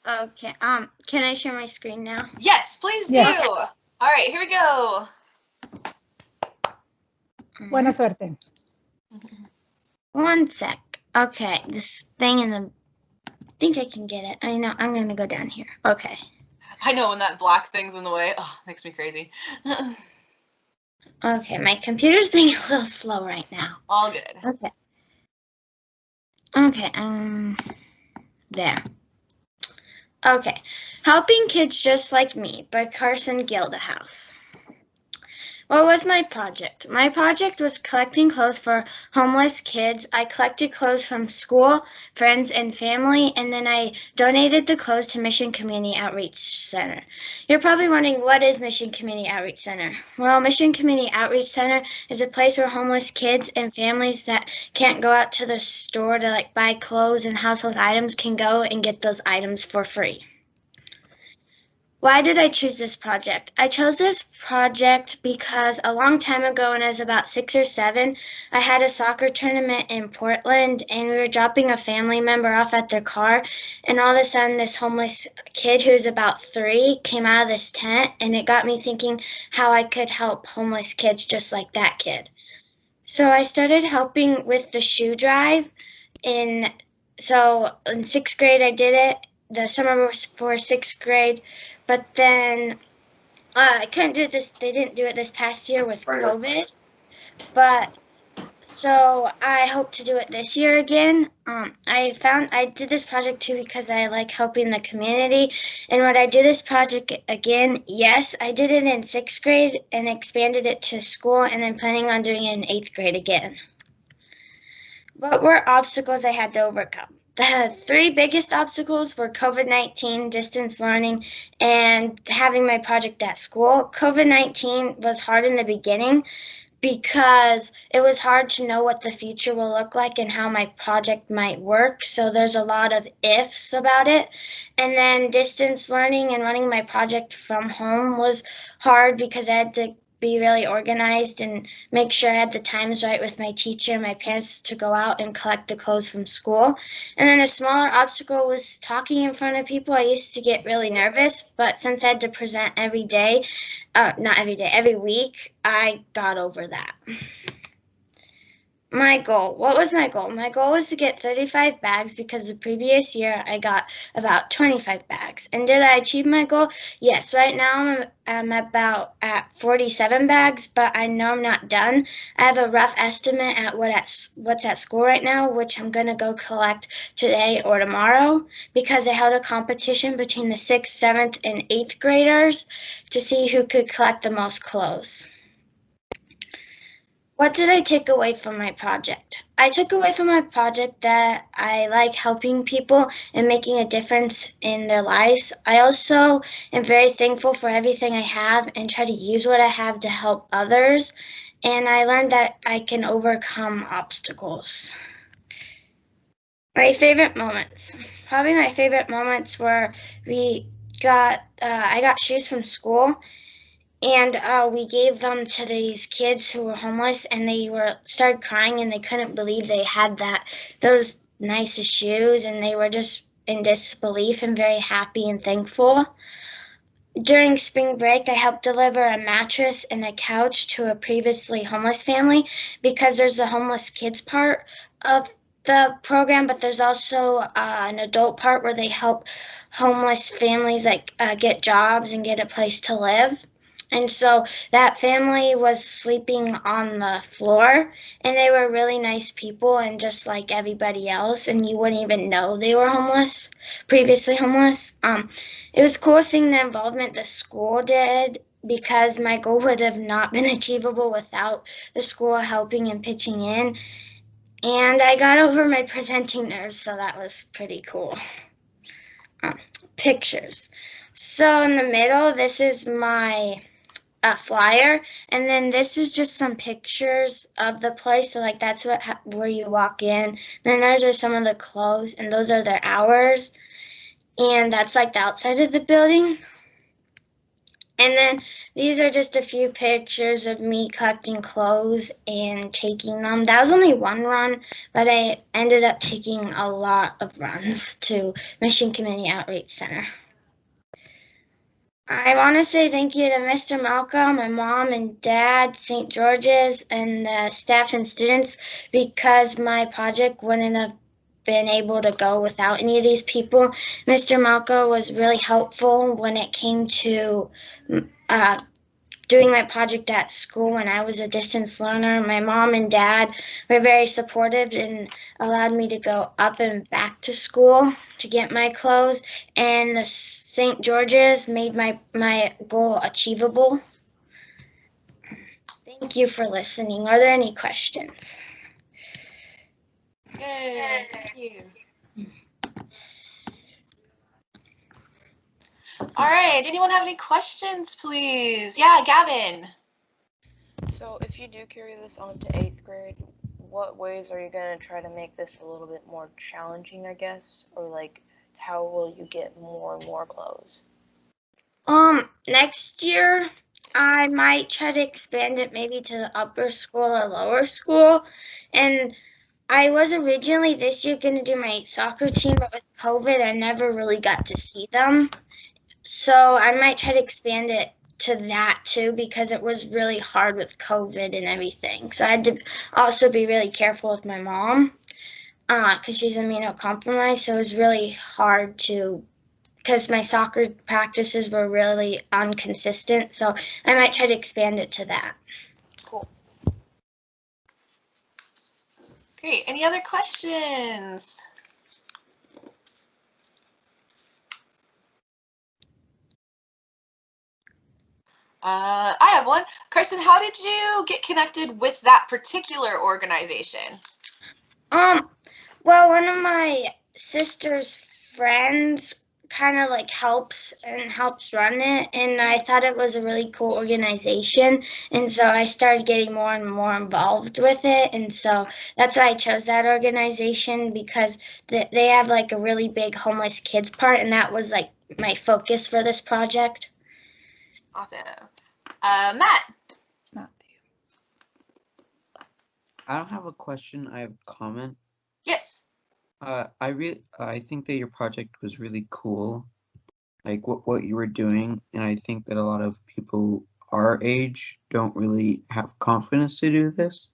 Okay. Can I share my screen now? Yes, please do. Yes. All right, here we go. Buena suerte. One sec. Okay, this thing in the. I think I can get it. I know. I'm gonna go down here. Okay. I know when that black thing's in the way. Oh, makes me crazy. Okay, my computer's being a little slow right now. All good. Okay. Okay. There. Okay. Helping Kids Just Like Me by Carson Gildahouse. What was my project? My project was collecting clothes for homeless kids. I collected clothes from school, friends, and family, and then I donated the clothes to Mission Community Outreach Center. You're probably wondering, what is Mission Community Outreach Center? Well, Mission Community Outreach Center is a place where homeless kids and families that can't go out to the store to buy clothes and household items can go and get those items for free. Why did I choose this project? I chose this project because a long time ago, when I was about 6 or 7, I had a soccer tournament in Portland, and we were dropping a family member off at their car, and all of a sudden this homeless kid who's about 3 came out of this tent, and it got me thinking how I could help homeless kids just like that kid. So I started helping with the shoe drive. In 6th grade I did it. The summer was for 6th grade. But then I couldn't do this. They didn't do it this past year with COVID. But so I hope to do it this year again. I did this project too because I like helping the community. And would I do this project again? Yes, I did it in 6th grade and expanded it to school, and then planning on doing it in 8th grade again. What were obstacles I had to overcome? The 3 biggest obstacles were COVID-19, distance learning, and having my project at school. COVID-19 was hard in the beginning because it was hard to know what the future will look like and how my project might work. So there's a lot of ifs about it. And then distance learning and running my project from home was hard because I had to be really organized and make sure I had the times right with my teacher and my parents to go out and collect the clothes from school. And then a smaller obstacle was talking in front of people. I used to get really nervous, but since I had to present every day, not every day, every week, I got over that. My goal. What was my goal? My goal was to get 35 bags because the previous year I got about 25 bags. And did I achieve my goal? Yes. Right now I'm about at 47 bags, but I know I'm not done. I have a rough estimate at what's at school right now, which I'm going to go collect today or tomorrow because I held a competition between the 6th, 7th, and 8th graders to see who could collect the most clothes. What did I take away from my project? I took away from my project that I like helping people and making a difference in their lives. I also am very thankful for everything I have and try to use what I have to help others. And I learned that I can overcome obstacles. My favorite moments. Probably my favorite moments were I got shoes from school. And we gave them to these kids who were homeless, and they started crying, and they couldn't believe they had those nice shoes, and they were just in disbelief and very happy and thankful. During spring break, I helped deliver a mattress and a couch to a previously homeless family because there's the homeless kids part of the program, but there's also an adult part where they help homeless families get jobs and get a place to live. And so that family was sleeping on the floor, and they were really nice people and just like everybody else, and you wouldn't even know they were homeless, previously homeless. It was cool seeing the involvement the school did because my goal would have not been achievable without the school helping and pitching in. And I got over my presenting nerves, so that was pretty cool. Pictures. So in the middle, this is my flyer, and then this is just some pictures of the place. So that's where you walk in. Then those are some of the clothes, and those are their hours, and that's the outside of the building. And then these are just a few pictures of me collecting clothes and taking them. That was only one run, but I ended up taking a lot of runs to Mission Community Outreach Center. I want to say thank you to Mr. Malcolm, my mom and dad, St. George's, and the staff and students, because my project wouldn't have been able to go without any of these people. Mr. Malcolm was really helpful when it came to doing my project at school when I was a distance learner. My mom and dad were very supportive and allowed me to go up and back to school to get my clothes. And the St. George's made my goal achievable. Thank you for listening. Are there any questions? Yay, thank you. All right, anyone have any questions, please? Yeah, Gavin. So if you do carry this on to 8th grade, what ways are you going to try to make this a little bit more challenging, I guess? Or like, how will you get more and more clothes? Next year, I might try to expand it maybe to the upper school or lower school. And I was originally this year going to do my soccer team, but with COVID, I never really got to see them. So I might try to expand it to that too, because it was really hard with COVID and everything. So I had to also be really careful with my mom, because she's immunocompromised. So it was really hard because my soccer practices were really inconsistent. So I might try to expand it to that. Cool. Great. Any other questions? I have one. Carson, how did you get connected with that particular organization? Well, one of my sister's friends kind of like helps run it, and I thought it was a really cool organization, and so I started getting more and more involved with it, and so that's why I chose that organization, because they have like a really big homeless kids part, and that was like my focus for this project. Awesome. Matt. I don't have a question. I have a comment. Yes. I think that your project was really cool, like what you were doing, and I think that a lot of people our age don't really have confidence to do this.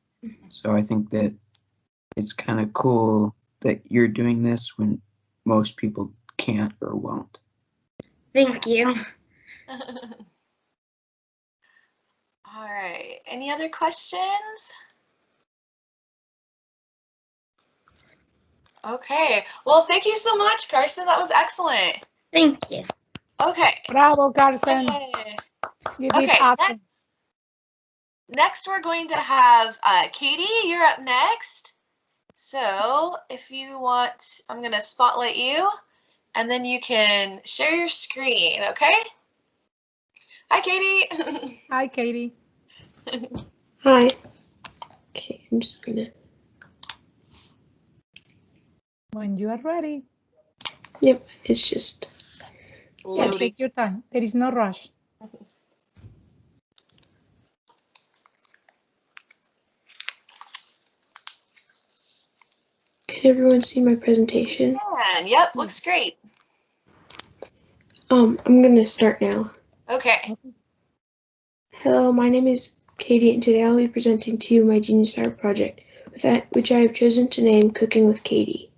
So I think that it's kind of cool that you're doing this when most people can't or won't. Thank you. All right. Any other questions? Okay. Well, thank you so much, Carson. That was excellent. Thank you. Okay. Bravo, Carson. Okay. You did Okay, awesome. Next, we're going to have Katie. You're up next. So if you want, I'm going to spotlight you, and then you can share your screen, okay? Hi, Katie. Hi, Katie. Hi. Okay, I'm just gonna. When you are ready. Yep, it's just. Yeah, take your time. There is no rush. Can everyone see my presentation? Yep, looks great. I'm gonna start now. Okay. Hello, my name is Katie, and today I'll be presenting to you my Genius Art project, which I have chosen to name Cooking with Katie.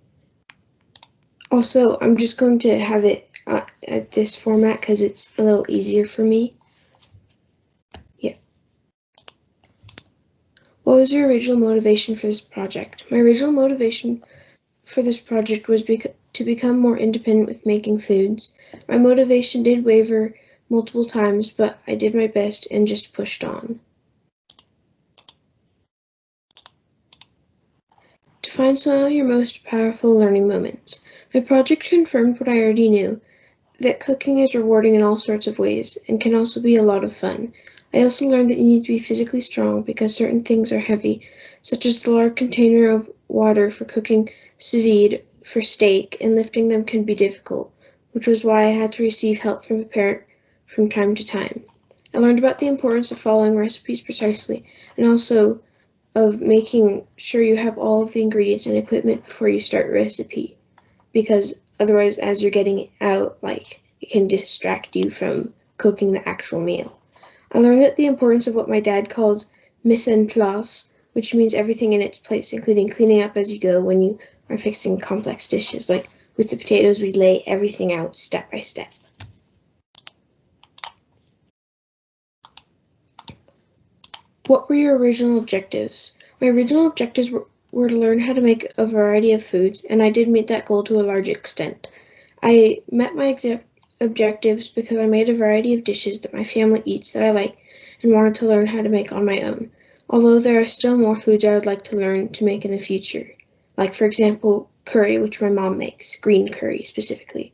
Also, I'm just going to have it at this format because it's a little easier for me. Yeah. What was your original motivation for this project? My original motivation for this project was to become more independent with making foods. My motivation did waver multiple times, but I did my best and just pushed on. Define some of your most powerful learning moments. My project confirmed what I already knew, that cooking is rewarding in all sorts of ways and can also be a lot of fun. I also learned that you need to be physically strong because certain things are heavy, such as the large container of water for cooking sous vide for steak, and lifting them can be difficult, which was why I had to receive help from a parent from time to time. I learned about the importance of following recipes precisely and also of making sure you have all of the ingredients and equipment before you start a recipe, because otherwise, as you're getting it out, it can distract you from cooking the actual meal. I learned that the importance of what my dad calls mise en place, which means everything in its place, including cleaning up as you go when you are fixing complex dishes. Like with the potatoes, we lay everything out step by step. What were your original objectives? My original objectives were to learn how to make a variety of foods, and I did meet that goal to a large extent. I met my objectives because I made a variety of dishes that my family eats that I like and wanted to learn how to make on my own, although there are still more foods I would like to learn to make in the future, like, for example, curry, which my mom makes, green curry specifically.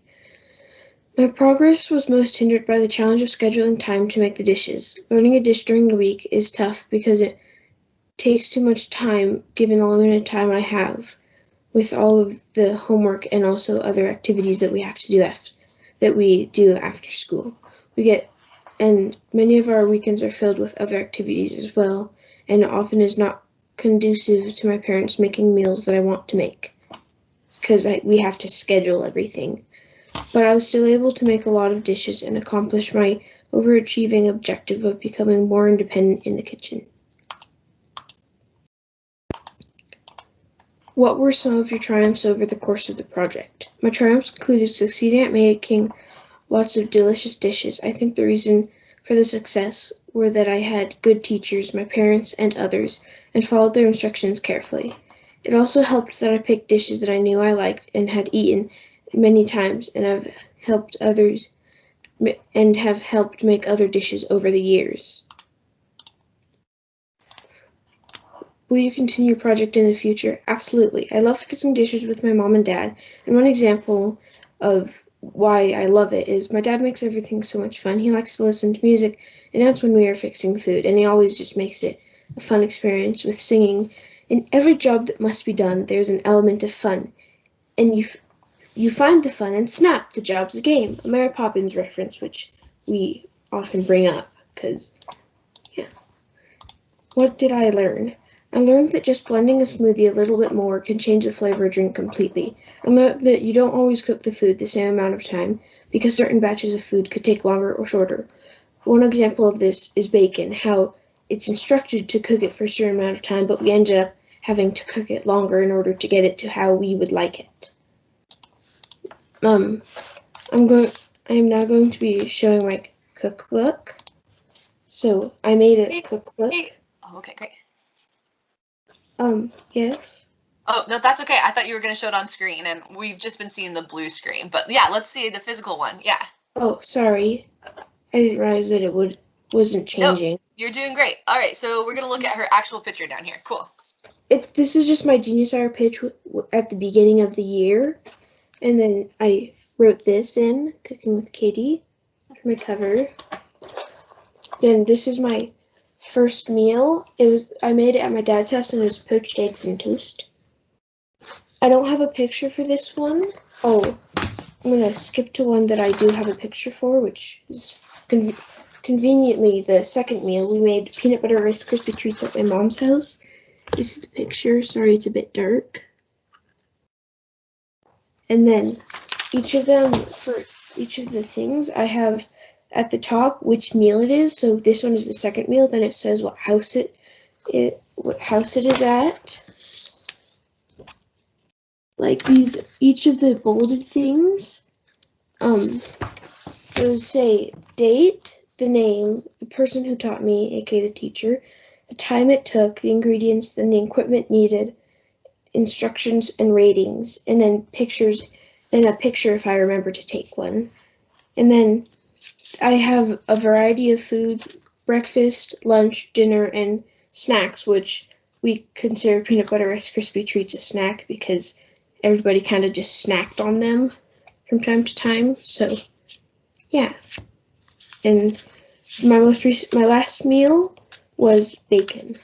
My progress was most hindered by the challenge of scheduling time to make the dishes. Learning a dish during the week is tough because it takes too much time given the limited time I have with all of the homework and also other activities that we have to do after school. And many of our weekends are filled with other activities as well, and it often is not conducive to my parents making meals that I want to make because we have to schedule everything. But I was still able to make a lot of dishes and accomplish my overachieving objective of becoming more independent in the kitchen. What were some of your triumphs over the course of the project? My triumphs included succeeding at making lots of delicious dishes. I think the reason for the success were that I had good teachers, my parents, and others, and followed their instructions carefully. It also helped that I picked dishes that I knew I liked and had eaten many times, and have helped make other dishes over the years. Will you continue your project in the future? Absolutely. I love fixing dishes with my mom and dad, and one example of why I love it is my dad makes everything so much fun. He likes to listen to music and dance when we are fixing food, and he always just makes it a fun experience with singing. In every job that must be done, there's an element of fun, and you find the fun and snap, the job's a game. A Mary Poppins reference, which we often bring up, because, yeah. What did I learn? I learned that just blending a smoothie a little bit more can change the flavor of a drink completely. I learned that you don't always cook the food the same amount of time, because certain batches of food could take longer or shorter. One example of this is bacon, how it's instructed to cook it for a certain amount of time, but we ended up having to cook it longer in order to get it to how we would like it. I am now going to be showing my cookbook. So I made a cookbook. Oh, okay, great. Yes. Oh, no, that's okay. I thought you were going to show it on screen, and we've just been seeing the blue screen. But yeah, let's see the physical one. Yeah. Oh, sorry. I didn't realize that it wasn't changing. No, you're doing great. All right, so we're going to look at her actual picture down here. Cool. This is just my Genius Hour pitch at the beginning of the year. And then I wrote this in, Cooking with Katie, for my cover. Then this is my first meal. I made it at my dad's house, and it was poached eggs and toast. I don't have a picture for this one. Oh, I'm going to skip to one that I do have a picture for, which is conveniently the second meal. We made peanut butter Rice Krispie treats at my mom's house. This is the picture. Sorry, it's a bit dark. And then each of them, for each of the things, I have at the top which meal it is. So this one is the second meal. Then it says what house it is at. Like each of the bolded things. Those say date, the name, the person who taught me, aka the teacher, the time it took, the ingredients, then the equipment needed, instructions and ratings, and then pictures, and a picture if I remember to take one. And then I have a variety of foods, breakfast, lunch, dinner, and snacks, which we consider peanut butter Rice Krispie treats a snack because everybody kind of just snacked on them from time to time. So, yeah. And my last meal was bacon,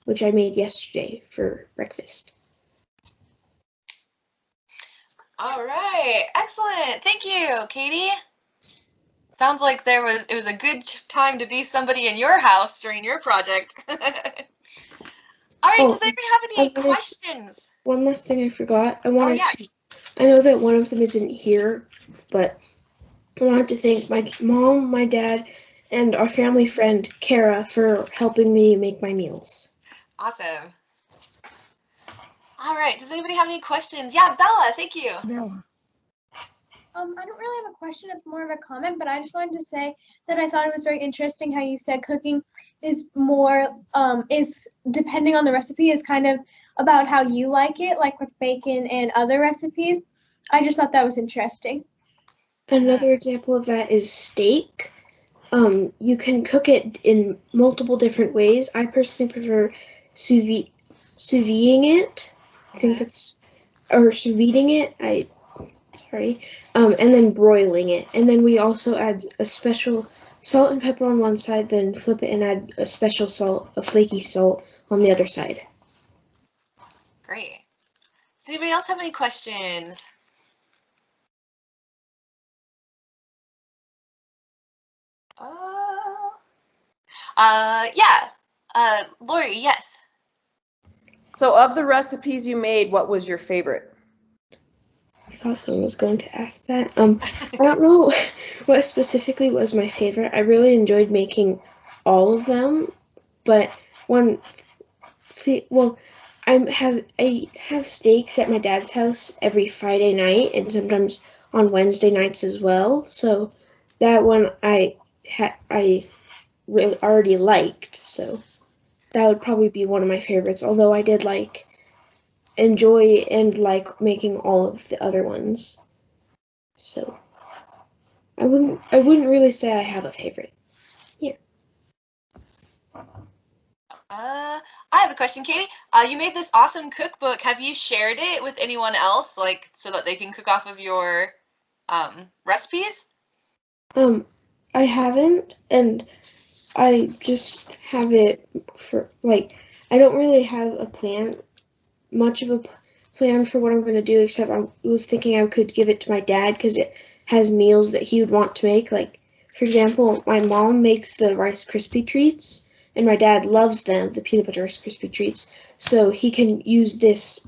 which I made yesterday for breakfast. All right, excellent. Thank you, Katie. Sounds like it was a good time to be somebody in your house during your project. All right, does anybody have any questions? One last thing I forgot. I know that one of them isn't here, but I wanted to thank my mom, my dad, and our family friend, Kara, for helping me make my meals. Awesome. All right, does anybody have any questions? Yeah, Bella, thank you. Bella. I don't really have a question, it's more of a comment, but I just wanted to say that I thought it was very interesting how you said cooking is more, is depending on the recipe, is kind of about how you like it, like with bacon and other recipes. I just thought that was interesting. Another example of that is steak. You can cook it in multiple different ways. I personally prefer sous videing it. I think that's, or sous videing it. And then broiling it. And then we also add a special salt and pepper on one side, then flip it and add a special salt, a flaky salt on the other side. Great. Does anybody else have any questions? Lori, yes. So of the recipes you made, what was your favorite? I thought someone was going to ask that. I don't know what specifically was my favorite. I really enjoyed making all of them, but I have steaks at my dad's house every Friday night and sometimes on Wednesday nights as well. So that one I really already liked. So that would probably be one of my favorites. Although I did enjoy and like making all of the other ones. So I wouldn't really say I have a favorite. Yeah. I have a question, Katie. You made this awesome cookbook. Have you shared it with anyone else, like so that they can cook off of your recipes? I haven't, and I just have it for I don't really have much of a plan for what I'm going to do, except I was thinking I could give it to my dad because it has meals that he would want to make. Like, for example, my mom makes the Rice Krispie treats, and my dad loves them, the peanut butter Rice Krispie treats. So he can use this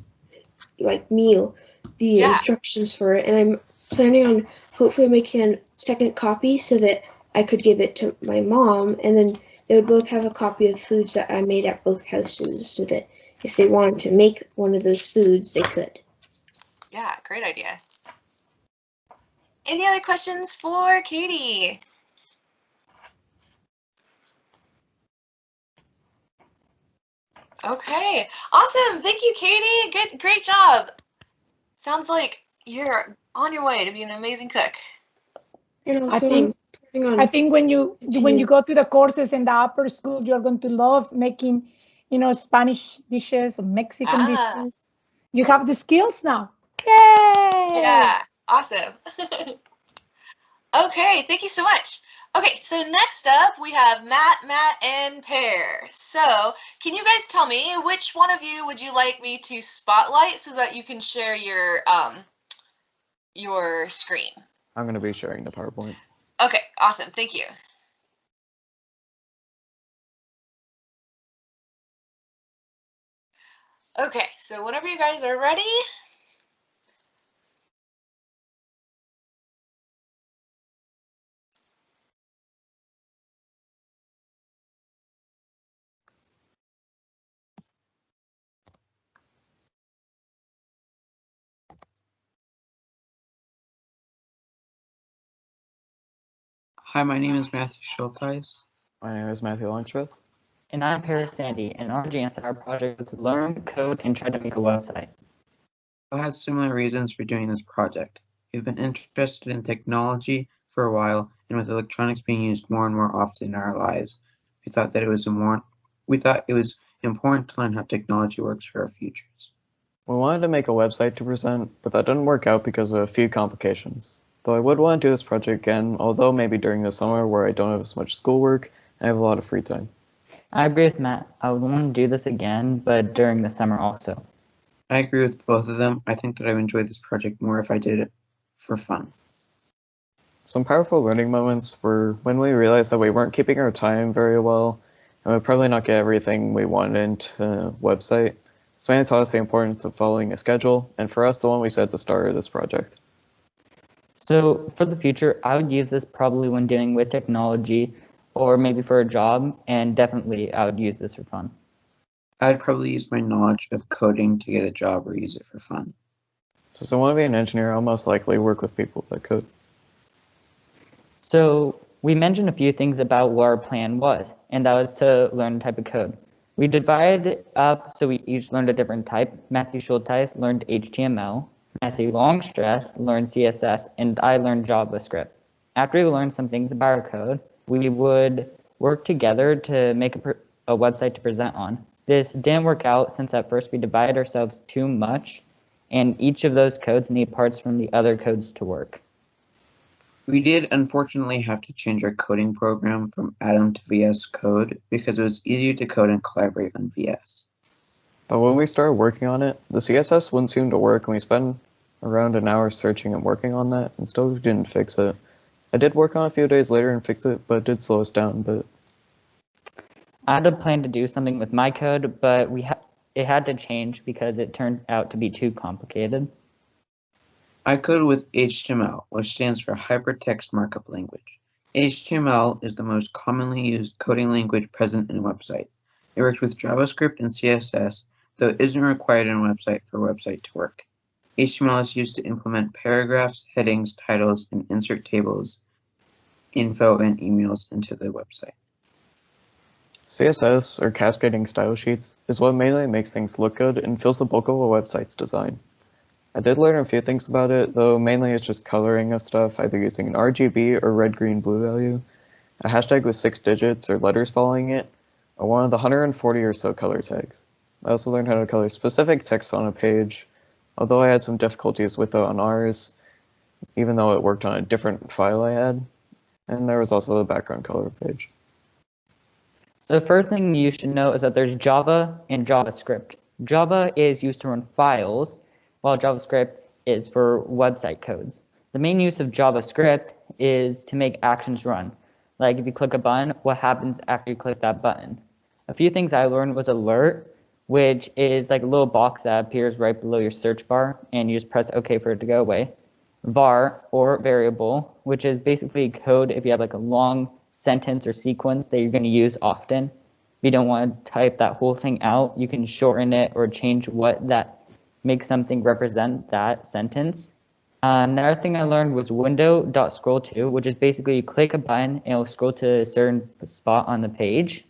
meal, the instructions for it, and I'm planning on hopefully making a second copy so that I could give it to my mom, and then they would both have a copy of foods that I made at both houses so that if they wanted to make one of those foods, they could. Yeah, great idea. Any other questions for Katie? Okay, awesome. Thank you, Katie. Great job. Sounds like you're on your way to be an amazing cook. And also, I think when you go to the courses in the upper school, you're going to love making, Spanish dishes or Mexican dishes. You have the skills now. Yay! Yeah, awesome. Okay, thank you so much. Okay, so next up we have Matt, and Pear. So, can you guys tell me which one of you would you like me to spotlight so that you can share your screen? I'm going to be sharing the PowerPoint. Okay, awesome. Thank you. Okay, so whenever you guys are ready. Hi, my name is Matthew Schultheis. My name is Matthew Longsmith. And I'm Paris Sandy, and our project was to learn, code, and try to make a website. I had similar reasons for doing this project. We've been interested in technology for a while, and with electronics being used more and more often in our lives, we thought it was important to learn how technology works for our futures. We wanted to make a website to present, but that didn't work out because of a few complications. Though I would want to do this project again, although maybe during the summer where I don't have as much schoolwork and I have a lot of free time. I agree with Matt. I would want to do this again, but during the summer also. I agree with both of them. I think that I would enjoy this project more if I did it for fun. Some powerful learning moments were when we realized that we weren't keeping our time very well, and we'd probably not get everything we wanted into a website. Savannah taught us the importance of following a schedule, and for us, the one we set at the start of this project. So for the future, I would use this probably when dealing with technology or maybe for a job, and definitely I would use this for fun. I'd probably use my knowledge of coding to get a job or use it for fun. So if I want to be an engineer, I'll most likely work with people that code. So we mentioned a few things about what our plan was, and that was to learn a type of code. We divided it up so we each learned a different type. Matthew Schulteis learned HTML, Matthew Longstreth learned CSS, and I learned JavaScript. After we learned some things about our code, we would work together to make a website to present on. This didn't work out since at first we divided ourselves too much, and each of those codes need parts from the other codes to work. We did unfortunately have to change our coding program from Atom to VS Code because it was easier to code and collaborate on VS. But when we started working on it, the CSS wouldn't seem to work, and we spent around an hour searching and working on that, and still didn't fix it. I did work on it a few days later and fix it, but it did slow us down a bit. I had a plan to do something with my code, but it had to change because it turned out to be too complicated. I code with HTML, which stands for Hypertext Markup Language. HTML is the most commonly used coding language present in a website. It works with JavaScript and CSS, though it isn't required in a website for a website to work. HTML is used to implement paragraphs, headings, titles, and insert tables, info, and emails into the website. CSS, or cascading style sheets, is what mainly makes things look good and fills the bulk of a website's design. I did learn a few things about it, though mainly it's just coloring of stuff, either using an RGB or red, green, blue value, a hashtag with 6 digits or letters following it, or one of the 140 or so color tags. I also learned how to color specific text on a page, although I had some difficulties with it on ours, even though it worked on a different file I had, and there was also the background color page. So the first thing you should know is that there's Java and JavaScript. Java is used to run files, while JavaScript is for website codes. The main use of JavaScript is to make actions run. Like if you click a button, what happens after you click that button? A few things I learned was alert, which is like a little box that appears right below your search bar, and you just press OK for it to go away. Var, or variable, which is basically code if you have like a long sentence or sequence that you're going to use often. If you don't want to type that whole thing out, you can shorten it or change what that makes something represent that sentence. Another thing I learned was window.scroll to, which is basically you click a button and it'll scroll to a certain spot on the page.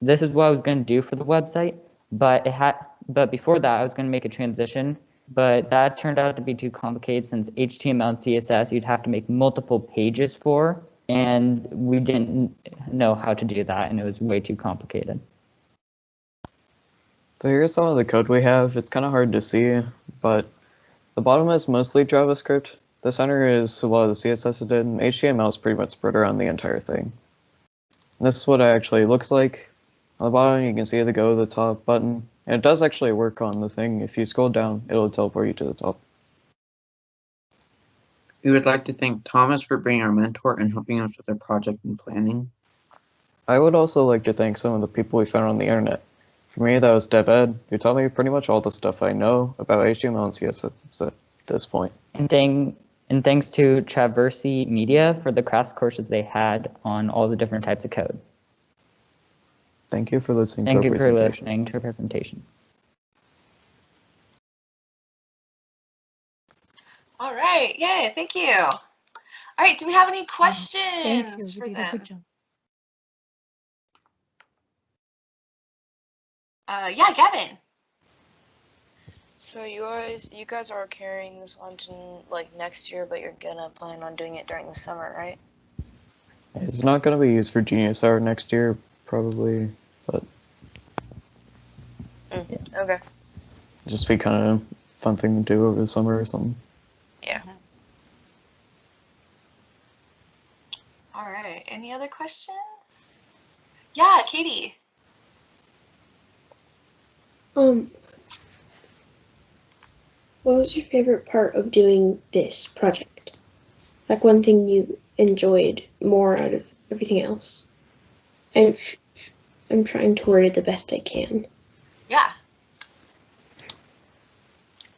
This is what I was going to do for the website, but before that I was going to make a transition, but that turned out to be too complicated since HTML and CSS you'd have to make multiple pages for, and we didn't know how to do that, and it was way too complicated. So here's some of the code we have. It's kind of hard to see, but the bottom is mostly JavaScript. The center is a lot of the CSS it did, and HTML is pretty much spread around the entire thing. And this is what it actually looks like. On the bottom, you can see the go to the top button, and it does actually work on the thing. If you scroll down, it'll teleport you to the top. We would like to thank Thomas for being our mentor and helping us with our project and planning. I would also like to thank some of the people we found on the internet. For me, that was DevEd, who taught me pretty much all the stuff I know about HTML and CSS at this point. And thanks to Traversy Media for the crash courses they had on all the different types of code. Thank you for listening Thank to our you for presentation. listening to our presentation. All right, yay, thank you. All right, do we have any Thank you. questions for You did a them? good job. Yeah, Gavin. So you guys are carrying this on to like next year, but you're gonna plan on doing it during the summer, right? It's not going to be used for Genius Hour next year, probably, but Okay. just be kind of a fun thing to do over the summer or something. Yeah. All right, any other questions? Yeah, Katie. What was your favorite part of doing this project? like one thing you enjoyed more out of everything else. I'm trying to word it the best I can. Yeah.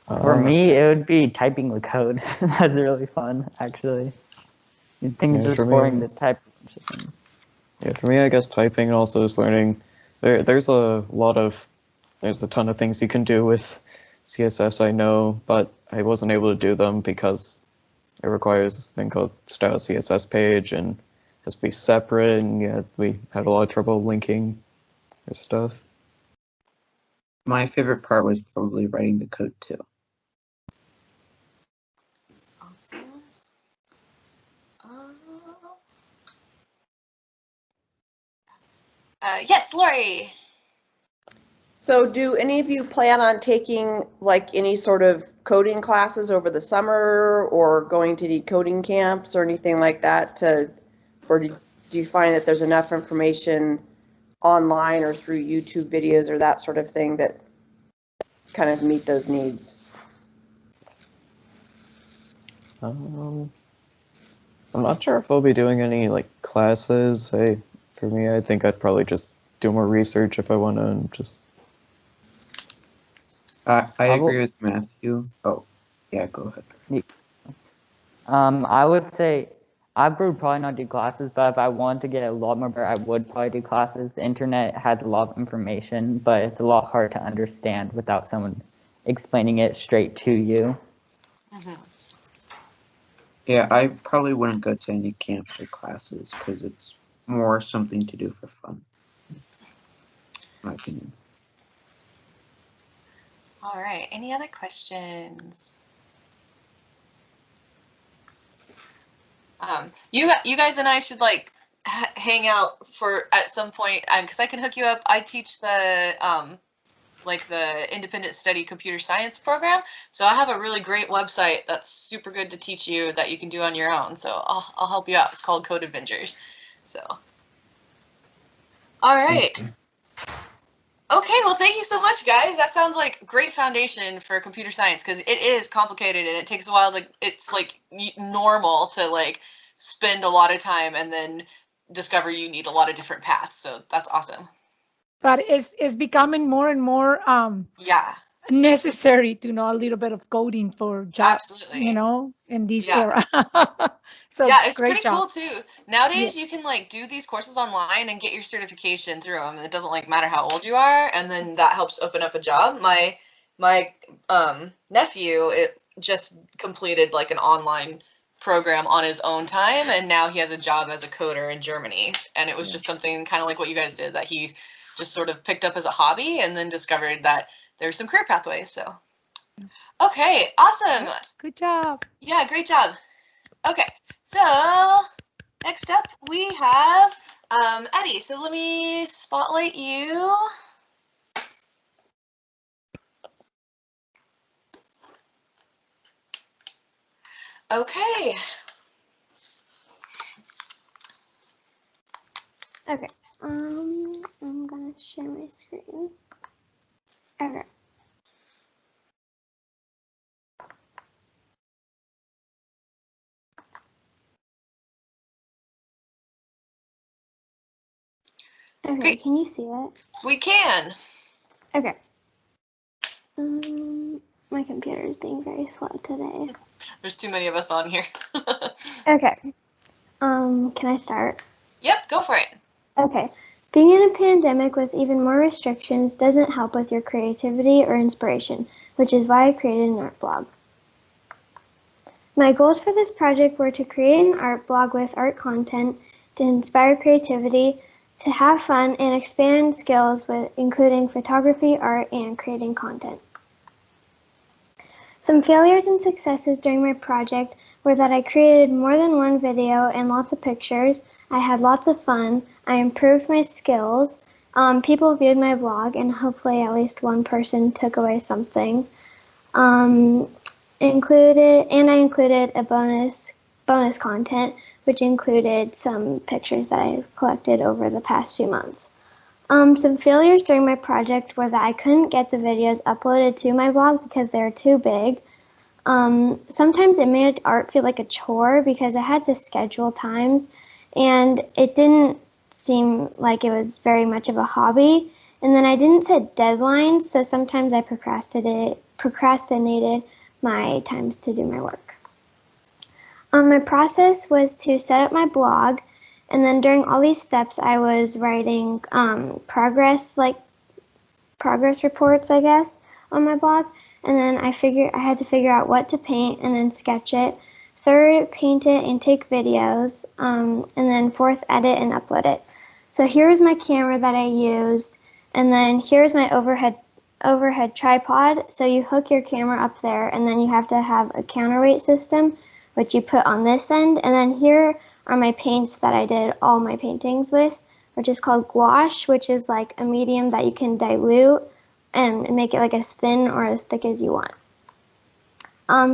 For me, it would be typing the code. That's really fun, actually. Things Yeah, just for boring me- to type. Yeah, for me, I guess typing and also just learning. There's a ton of things you can do with CSS, I know, but I wasn't able to do them because it requires this thing called style CSS page and has to be separate, and yeah, we had a lot of trouble linking their stuff. My favorite part was probably writing the code too. Awesome. Yes, Lori. So do any of you plan on taking like any sort of coding classes over the summer or going to any coding camps or anything like that or do you find that there's enough information online or through YouTube videos or that sort of thing that kind of meet those needs? I'm not sure if I'll be doing any like classes. For me, I think I'd probably just do more research if I want to, and just. I agree with Matthew. Oh, yeah, go ahead. I would say I would probably not do classes, but if I wanted to get a lot more better, I would probably do classes. The internet has a lot of information, but it's a lot hard to understand without someone explaining it straight to you. Mm-hmm. Yeah, I probably wouldn't go to any camps or classes because it's more something to do for fun, in my opinion. All right. Any other questions? You guys and I should like hang out at some point because I can hook you up. I teach the the Independent Study Computer Science program, so I have a really great website that's super good to teach you that you can do on your own. So I'll help you out. It's called Code Adventures. So, all right. Okay, well, thank you so much, guys. That sounds like a great foundation for computer science because it is complicated and it takes a while to. It's like normal to like spend a lot of time and then discover you need a lot of different paths. So that's awesome. But it's becoming more and more Yeah. necessary to know a little bit of coding for jobs, Absolutely. in this Yeah. era. So yeah, it's great pretty job. cool too. Nowadays, you can like do these courses online and get your certification through them, and it doesn't like matter how old you are, and then that helps open up a job. My nephew just completed like an online program on his own time, and now he has a job as a coder in Germany, and it was just something kind of like what you guys did that he just sort of picked up as a hobby and then discovered that there's some career pathways. So, okay, awesome. Good job. Yeah, great job. Okay, so next up we have Eddie. So let me spotlight you. Okay. Okay. I'm gonna share my screen. Okay. Okay, Great. Can you see it? We can. Okay. My computer is being very slow today. There's too many of us on here. Okay. Can I start? Yep, go for it. Okay. Being in a pandemic with even more restrictions doesn't help with your creativity or inspiration, which is why I created an art blog. My goals for this project were to create an art blog with art content, to inspire creativity, to have fun, and expand skills with including photography, art, and creating content. Some failures and successes during my project were that I created more than one video and lots of pictures. I had lots of fun. I improved my skills. People viewed my blog, and hopefully at least one person took away something. I included a bonus content, which included some pictures that I've collected over the past few months. Some failures during my project were that I couldn't get the videos uploaded to my blog because they were too big. Sometimes it made art feel like a chore because I had to schedule times and it didn't seem like it was very much of a hobby. And then I didn't set deadlines, so sometimes I procrastinated my times to do my work. My process was to set up my blog, and then during all these steps I was writing progress reports, I guess, on my blog. And then I had to figure out what to paint and then sketch it. Third, paint it and take videos. And then fourth, edit and upload it. So here's my camera that I used. And then here's my overhead tripod. So you hook your camera up there and then you have to have a counterweight system, which you put on this end. And then here are my paints that I did all my paintings with, which is called gouache, which is like a medium that you can dilute and make it like as thin or as thick as you want.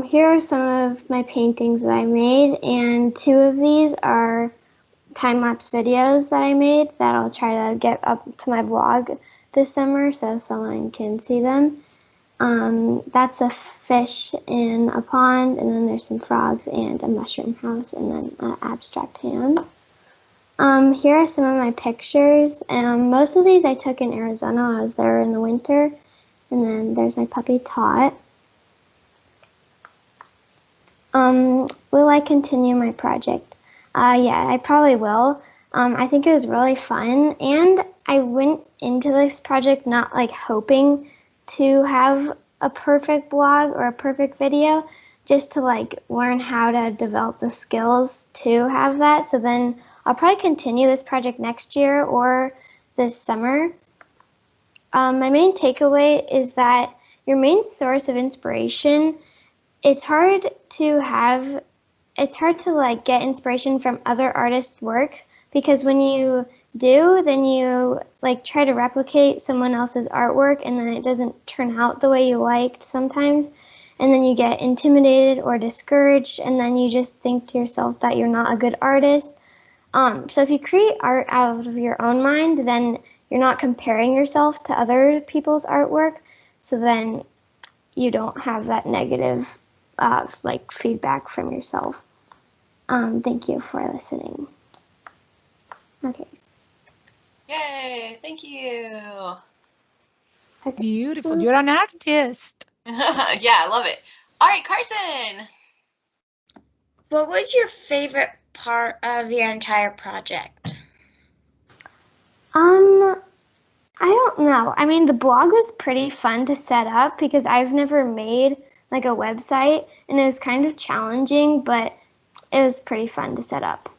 Here are some of my paintings that I made, and 2 of these are time-lapse videos that I made that I'll try to get up to my blog this summer so someone can see them. That's a fish in a pond, and then there's some frogs and a mushroom house, and then an abstract hand. Here are some of my pictures, and most of these I took in Arizona. I was there in the winter. And then there's my puppy Tot. Will I continue my project? Yeah, I probably will. I think it was really fun, and I went into this project not like hoping to have a perfect blog or a perfect video, just to like learn how to develop the skills to have that. So then I'll probably continue this project next year or this summer. My main takeaway is that your main source of inspiration, it's hard to like get inspiration from other artists' work, because when you do, then you like try to replicate someone else's artwork and then it doesn't turn out the way you liked sometimes. And then you get intimidated or discouraged, and then you just think to yourself that you're not a good artist. So if you create art out of your own mind, then you're not comparing yourself to other people's artwork, so then you don't have that negative like feedback from yourself. Thank you for listening. Okay. Yay, thank you. Okay. Beautiful. You're an artist. Yeah, I love it. All right, Carson. What was your favorite part of your entire project? I don't know. I mean, the blog was pretty fun to set up because I've never made like a website, and it was kind of challenging, but it was pretty fun to set up.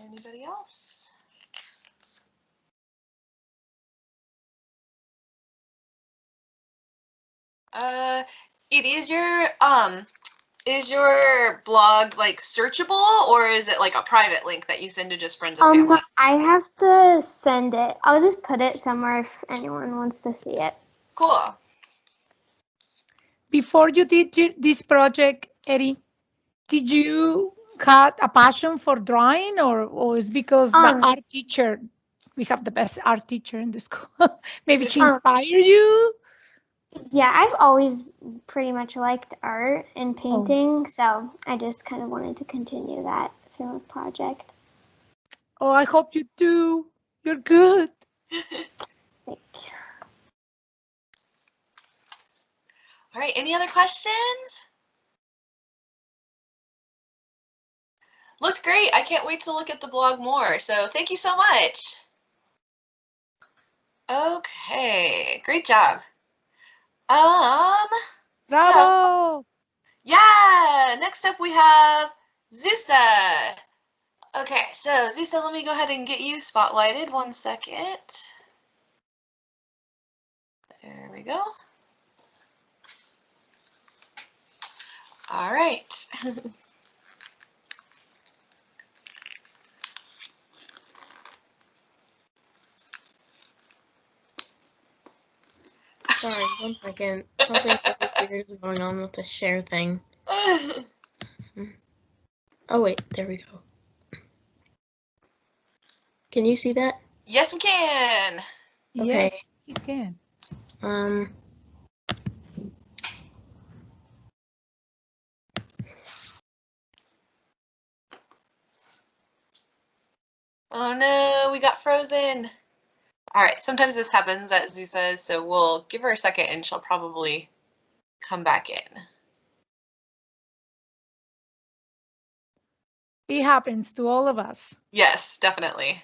Anybody else? Edie, is your blog like searchable, or is it like a private link that you send to just friends and family? I have to send it. I'll just put it somewhere if anyone wants to see it. Cool. Before you did this project, Eddie, did you have a passion for drawing, or is because the art teacher, we have the best art teacher in the school, maybe she inspired you? Yeah, I've always pretty much liked art and painting, so I just kind of wanted to continue that through a project. Oh, I hope you do. You're good. Thanks. All right, any other questions? Looked great. I can't wait to look at the blog more. So thank you so much. Okay, great job. Bravo! So, yeah, next up we have Xuxa. Okay, so Xuxa, let me go ahead and get you spotlighted. 1 second. There we go. All right. Sorry, 1 second. Something really weird is going on with the share thing. Oh wait, there we go. Can you see that? Yes, we can. Yes, Okay. you can. Oh no, we got frozen. All right, sometimes this happens at Xuxa, so we'll give her a second and she'll probably come back in. It happens to all of us. Yes, definitely.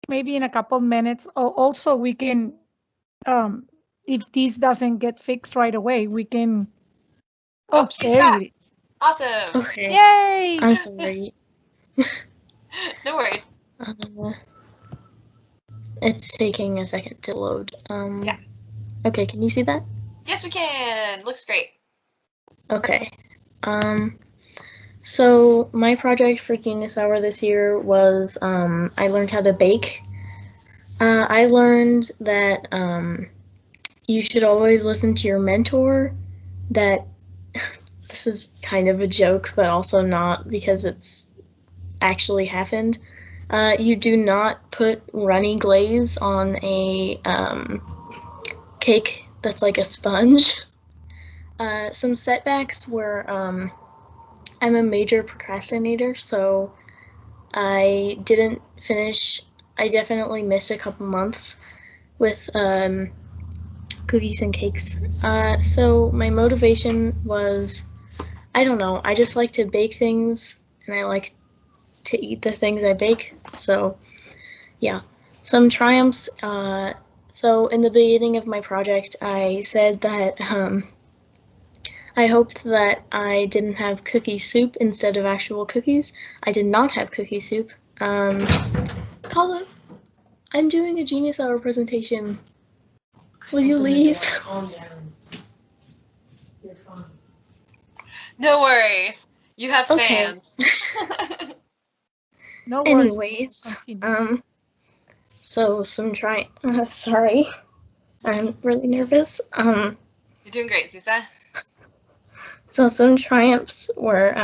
Maybe in a couple minutes. Also, we can, if this doesn't get fixed right away, we can. Oh, she's there back. it is. Awesome. Okay. Yay! I'm sorry. No worries. It's taking a second to load. Yeah. Okay, can you see that? Yes, we can. Looks great. Okay. So my project for Genius Hour this year was I learned how to bake. I learned that you should always listen to your mentor. That this is kind of a joke, but also not because it's actually happened. You do not put runny glaze on a cake that's like a sponge. Some setbacks were I'm a major procrastinator, so I didn't finish. I definitely missed a couple months with cookies and cakes. So my motivation was, I don't know, I just like to bake things and I like to eat the things I bake. So yeah, some triumphs. So in the beginning of my project, I said that I hoped that I didn't have cookie soup instead of actual cookies. I did not have cookie soup. Kala, I'm doing a Genius Hour presentation. Will you leave? Calm down. You're fine. No worries. You have Okay. fans. No worries. Anyways, Continue. so some sorry, I'm really nervous. You're doing great, Xuxa. So some triumphs were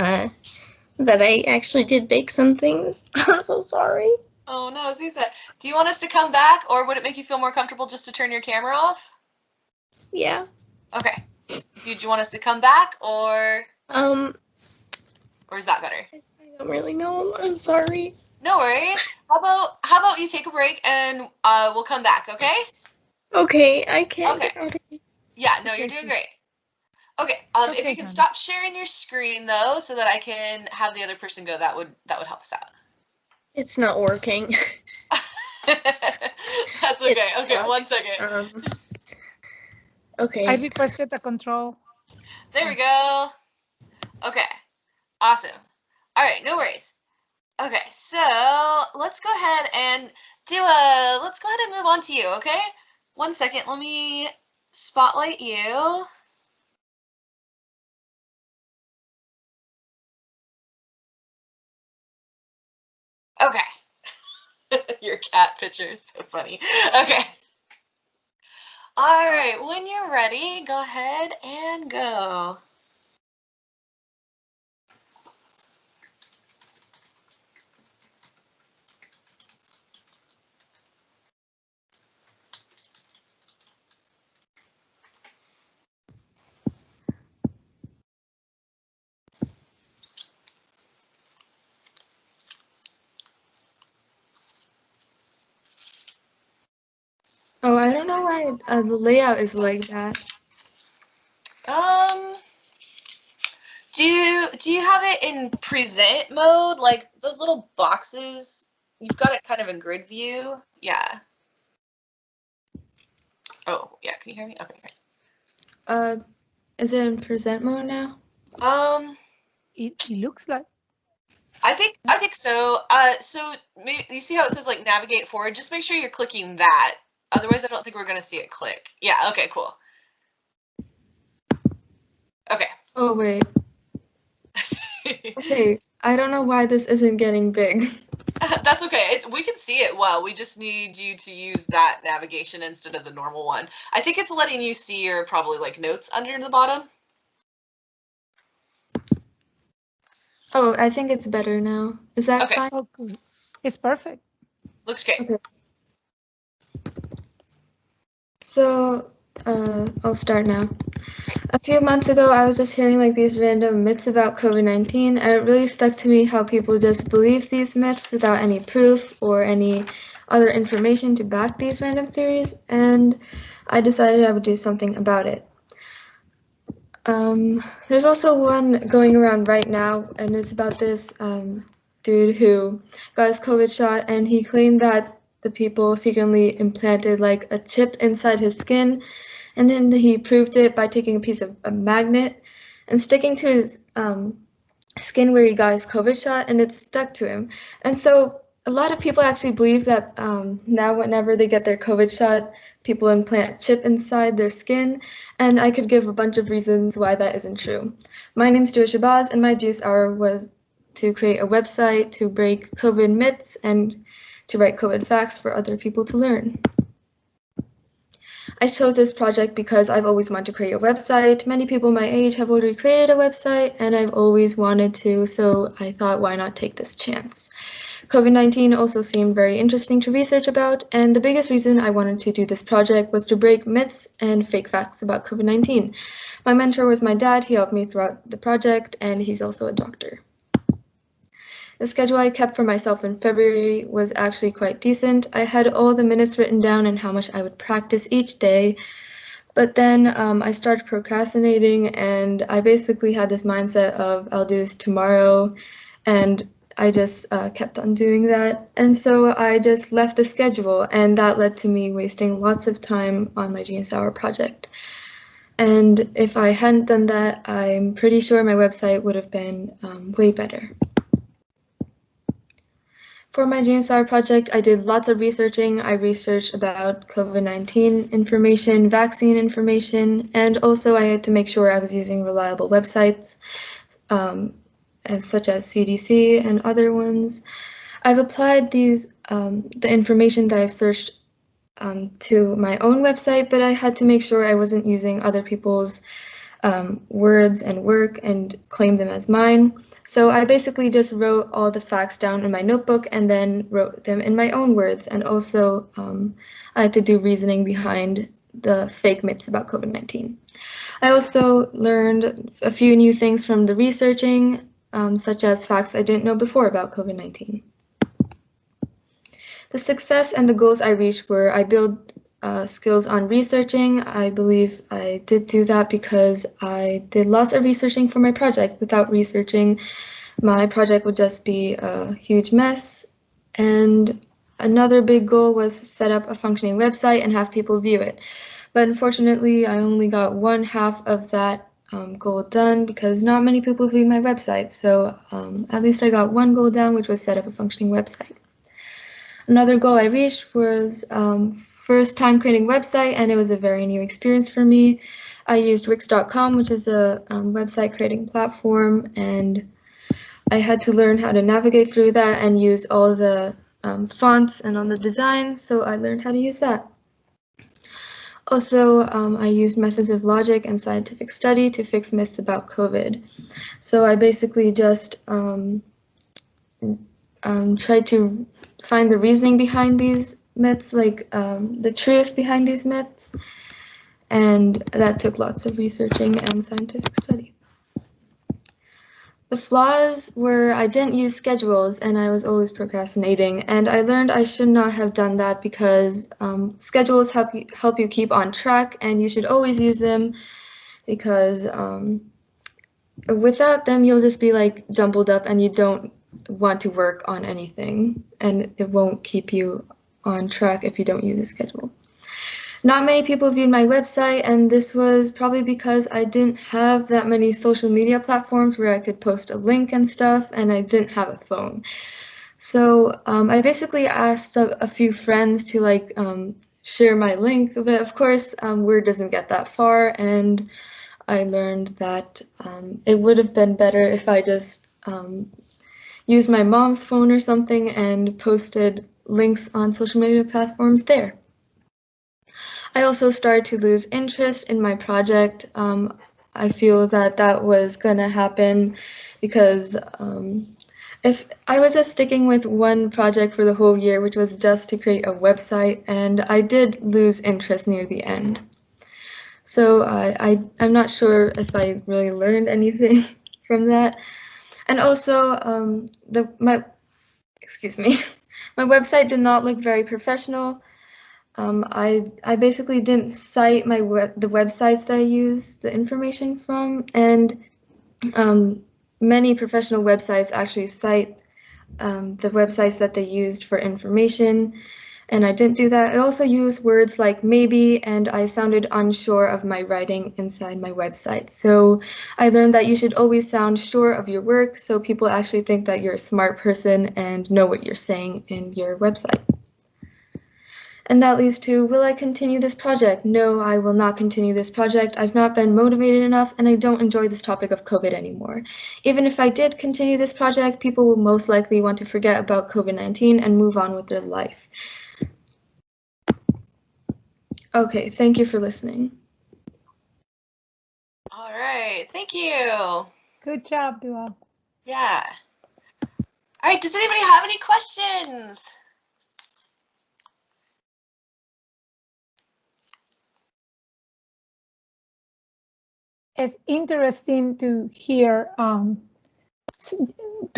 that I actually did bake some things. I'm so sorry. Oh no, Xuxa. Do you want us to come back, or would it make you feel more comfortable just to turn your camera off? Yeah. Okay. Do you want us to come back, or is that better? I don't really know. I'm sorry. No worries. How about you take a break and we'll come back, okay? Okay, I can't Okay. get out of here. Yeah, no, Okay, you're doing sis. great. Okay, if Okay, you can honey. stop sharing your screen though, so that I can have the other person go, that would help us out. It's not working. That's okay. It Okay, sucks. 1 second. Okay. I requested the control. There we go. Okay, awesome. All right, no worries. Okay, so let's go ahead and move on to you, okay? 1 second, let me spotlight you. Okay. Your cat picture is so funny. Okay. All right, when you're ready, go ahead and go. Oh, I don't know why the layout is like that. Do you have it in present mode? Like those little boxes, you've got it kind of in grid view? Yeah. Oh, yeah, can you hear me? Okay, great. Is it in present mode now? It looks like. I think so. So you see how it says like navigate forward? Just make sure you're clicking that. Otherwise, I don't think we're gonna see it click. Yeah. Okay. Cool. Okay. Oh wait. Okay, I don't know why this isn't getting big. That's okay. We can see it well. We just need you to use that navigation instead of the normal one. I think it's letting you see your probably like notes under the bottom. Oh, I think it's better now. Is that Okay. fine? Okay. It's perfect. Looks great. Okay. So, I'll start now. A few months ago, I was just hearing like these random myths about COVID-19, and it really stuck to me how people just believe these myths without any proof or any other information to back these random theories, and I decided I would do something about it. There's also one going around right now, and it's about this dude who got his COVID shot, and he claimed that the people secretly implanted like a chip inside his skin, and then he proved it by taking a piece of a magnet and sticking to his skin where he got his COVID shot, and it stuck to him. And so a lot of people actually believe that now whenever they get their COVID shot, people implant chip inside their skin, and I could give a bunch of reasons why that isn't true. My name's Julia Shabazz, and my Juice Hour was to create a website to break COVID myths and to write COVID facts for other people to learn. I chose this project because I've always wanted to create a website. Many people my age have already created a website, and I've always wanted to, so I thought, why not take this chance? COVID-19 also seemed very interesting to research about, and the biggest reason I wanted to do this project was to break myths and fake facts about COVID-19. My mentor was my dad. He helped me throughout the project, and he's also a doctor. The schedule I kept for myself in February was actually quite decent. I had all the minutes written down and how much I would practice each day, but then I started procrastinating, and I basically had this mindset of I'll do this tomorrow, and I just kept on doing that. And so I just left the schedule, and that led to me wasting lots of time on my Genius Hour project. And if I hadn't done that, I'm pretty sure my website would have been way better. For my Genius Hour project, I did lots of researching. I researched about COVID-19 information, vaccine information, and also I had to make sure I was using reliable websites, such as CDC and other ones. I've applied the information that I've searched to my own website, but I had to make sure I wasn't using other people's words and work and claim them as mine. So I basically just wrote all the facts down in my notebook and then wrote them in my own words. And also I had to do reasoning behind the fake myths about COVID-19. I also learned a few new things from the researching, such as facts I didn't know before about COVID-19. The success and the goals I reached were I built skills on researching. I believe I did do that because I did lots of researching for my project. Without researching, my project would just be a huge mess. And another big goal was to set up a functioning website and have people view it. But unfortunately, I only got one half of that goal done because not many people viewed my website. So at least I got one goal down, which was set up a functioning website. Another goal I reached was first time creating a website, and it was a very new experience for me. I used Wix.com, which is a website creating platform, and I had to learn how to navigate through that and use all the fonts and all the designs, so I learned how to use that. Also, I used methods of logic and scientific study to fix myths about COVID. So I basically just tried to find the reasoning behind these myths, like the truth behind these myths, and that took lots of researching and scientific study. The flaws were I didn't use schedules and I was always procrastinating, and I learned I should not have done that because schedules help you keep on track, and you should always use them because without them you'll just be like jumbled up and you don't want to work on anything, and it won't keep you on track if you don't use a schedule. Not many people viewed my website, and this was probably because I didn't have that many social media platforms where I could post a link and stuff, and I didn't have a phone. So I basically asked a few friends to like share my link, but of course word doesn't get that far, and I learned that it would have been better if I just used my mom's phone or something and posted links on social media platforms there. I also started to lose interest in my project. I feel that that was going to happen because if I was just sticking with one project for the whole year, which was just to create a website, and I did lose interest near the end. So I'm not sure if I really learned anything from that. And also, my website did not look very professional. I basically didn't cite the websites that I used the information from, and many professional websites actually cite the websites that they used for information, and I didn't do that. I also used words like maybe, and I sounded unsure of my writing inside my website. So I learned that you should always sound sure of your work so people actually think that you're a smart person and know what you're saying in your website. And that leads to, will I continue this project? No, I will not continue this project. I've not been motivated enough, and I don't enjoy this topic of COVID anymore. Even if I did continue this project, people will most likely want to forget about COVID-19 and move on with their life. Okay, thank you for listening. All right, thank you. Good job, Dua. Yeah. All right, does anybody have any questions? It's interesting to hear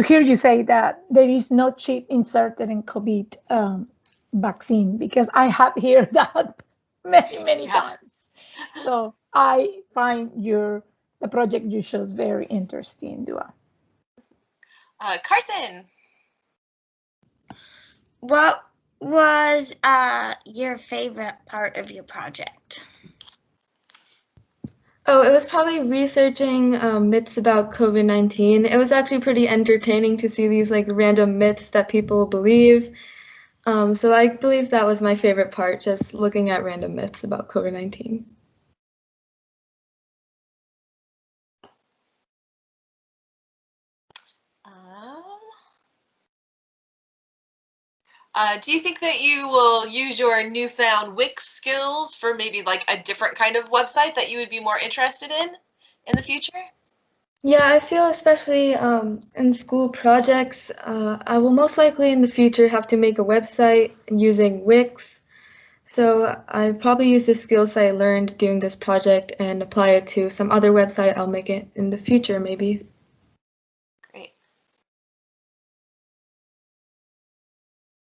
you say that there is no chip inserted in COVID vaccine, because I have heard that many times. So I find the project you chose very interesting, Dua. Carson. What was your favorite part of your project? Oh, it was probably researching myths about COVID-19. It was actually pretty entertaining to see these like random myths that people believe. So I believe that was my favorite part, just looking at random myths about COVID-19. Do you think that you will use your newfound Wix skills for maybe like a different kind of website that you would be more interested in the future? Yeah, I feel especially in school projects, I will most likely in the future have to make a website using Wix. So I probably use the skills I learned doing this project and apply it to some other website I'll make it in the future, maybe. Great.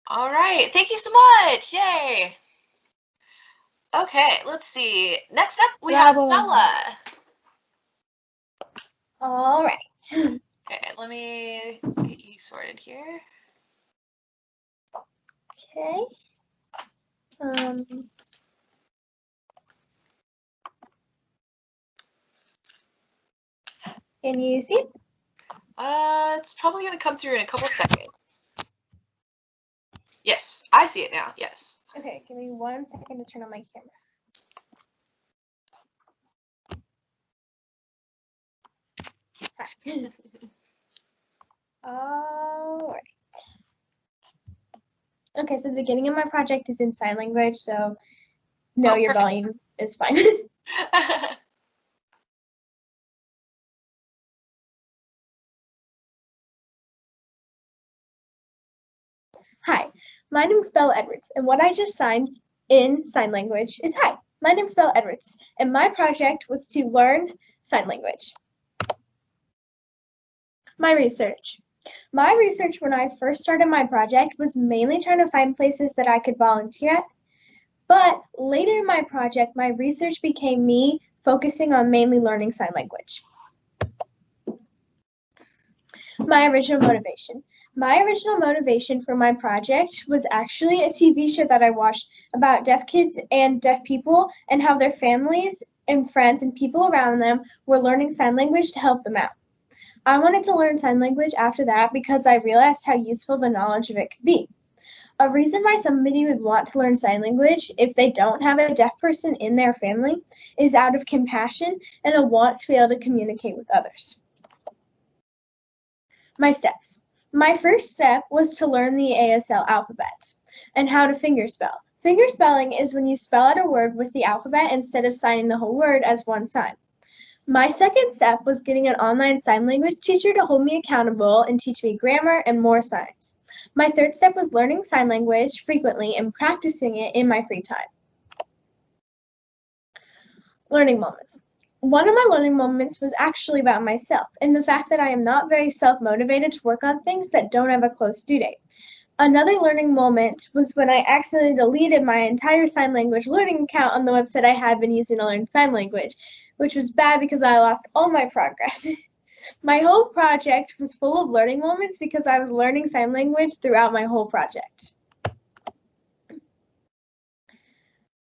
All right, thank you so much. Yay. Okay, let's see. Next up, we have Bella. All right. Okay, let me get you sorted here. Okay. Can you see? It's probably going to come through in a couple seconds. Yes, I see it now. Yes. Okay, give me 1 second to turn on my camera. Hi. All right. Okay, so the beginning of my project is in sign language, so no, your volume is fine. Hi, my name is Belle Edwards, and what I just signed in sign language is hi, my name is Belle Edwards, and my project was to learn sign language. My research. My research when I first started my project was mainly trying to find places that I could volunteer at, but later in my project, my research became me focusing on mainly learning sign language. My original motivation. My original motivation for my project was actually a TV show that I watched about deaf kids and deaf people and how their families and friends and people around them were learning sign language to help them out. I wanted to learn sign language after that because I realized how useful the knowledge of it could be. A reason why somebody would want to learn sign language if they don't have a deaf person in their family is out of compassion and a want to be able to communicate with others. My steps. My first step was to learn the ASL alphabet and how to fingerspell. Fingerspelling is when you spell out a word with the alphabet instead of signing the whole word as one sign. My second step was getting an online sign language teacher to hold me accountable and teach me grammar and more signs. My third step was learning sign language frequently and practicing it in my free time. Learning moments. One of my learning moments was actually about myself and the fact that I am not very self-motivated to work on things that don't have a close due date. Another learning moment was when I accidentally deleted my entire sign language learning account on the website I had been using to learn sign language, which was bad because I lost all my progress. My whole project was full of learning moments because I was learning sign language throughout my whole project.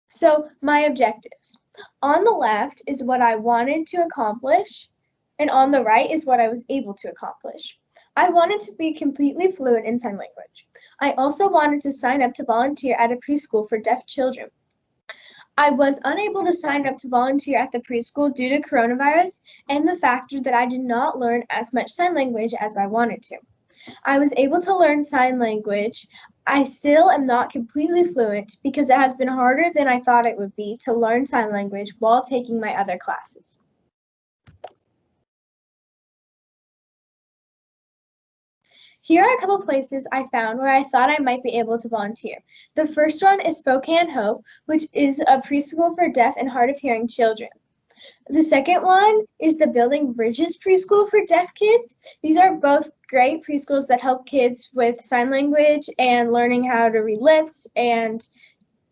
So, my objectives. On the left is what I wanted to accomplish, and on the right is what I was able to accomplish. I wanted to be completely fluent in sign language. I also wanted to sign up to volunteer at a preschool for deaf children. I was unable to sign up to volunteer at the preschool due to coronavirus and the factor that I did not learn as much sign language as I wanted to. I was able to learn sign language. I still am not completely fluent because it has been harder than I thought it would be to learn sign language while taking my other classes. Here are a couple places I found where I thought I might be able to volunteer. The first one is Spokane Hope, which is a preschool for deaf and hard of hearing children. The second one is the Building Bridges preschool for deaf kids. These are both great preschools that help kids with sign language and learning how to read lips and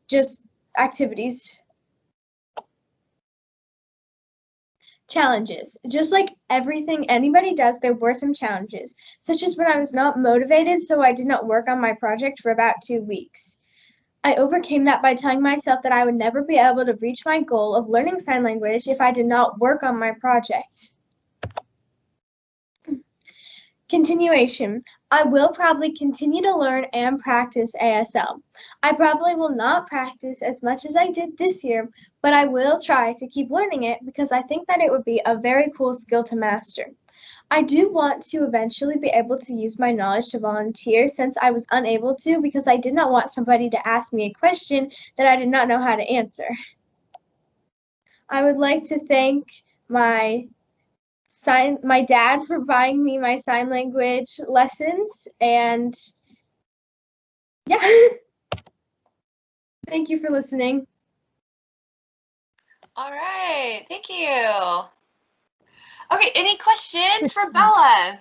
just activities. Challenges. Just like everything anybody does, there were some challenges, such as when I was not motivated, so I did not work on my project for about 2 weeks. I overcame that by telling myself that I would never be able to reach my goal of learning sign language if I did not work on my project. Continuation. I will probably continue to learn and practice ASL. I probably will not practice as much as I did this year, but I will try to keep learning it because I think that it would be a very cool skill to master. I do want to eventually be able to use my knowledge to volunteer since I was unable to because I did not want somebody to ask me a question that I did not know how to answer. I would like to thank my dad for buying me my sign language lessons, and yeah. Thank you for listening. All right, thank you. Okay, any questions for Bella?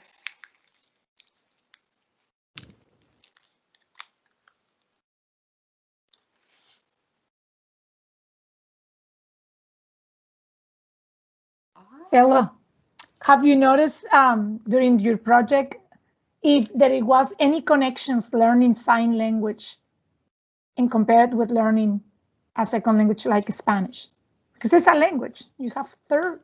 Bella, have you noticed during your project if there was any connections learning sign language and compared with learning a second language like Spanish? Because it's a language. You have have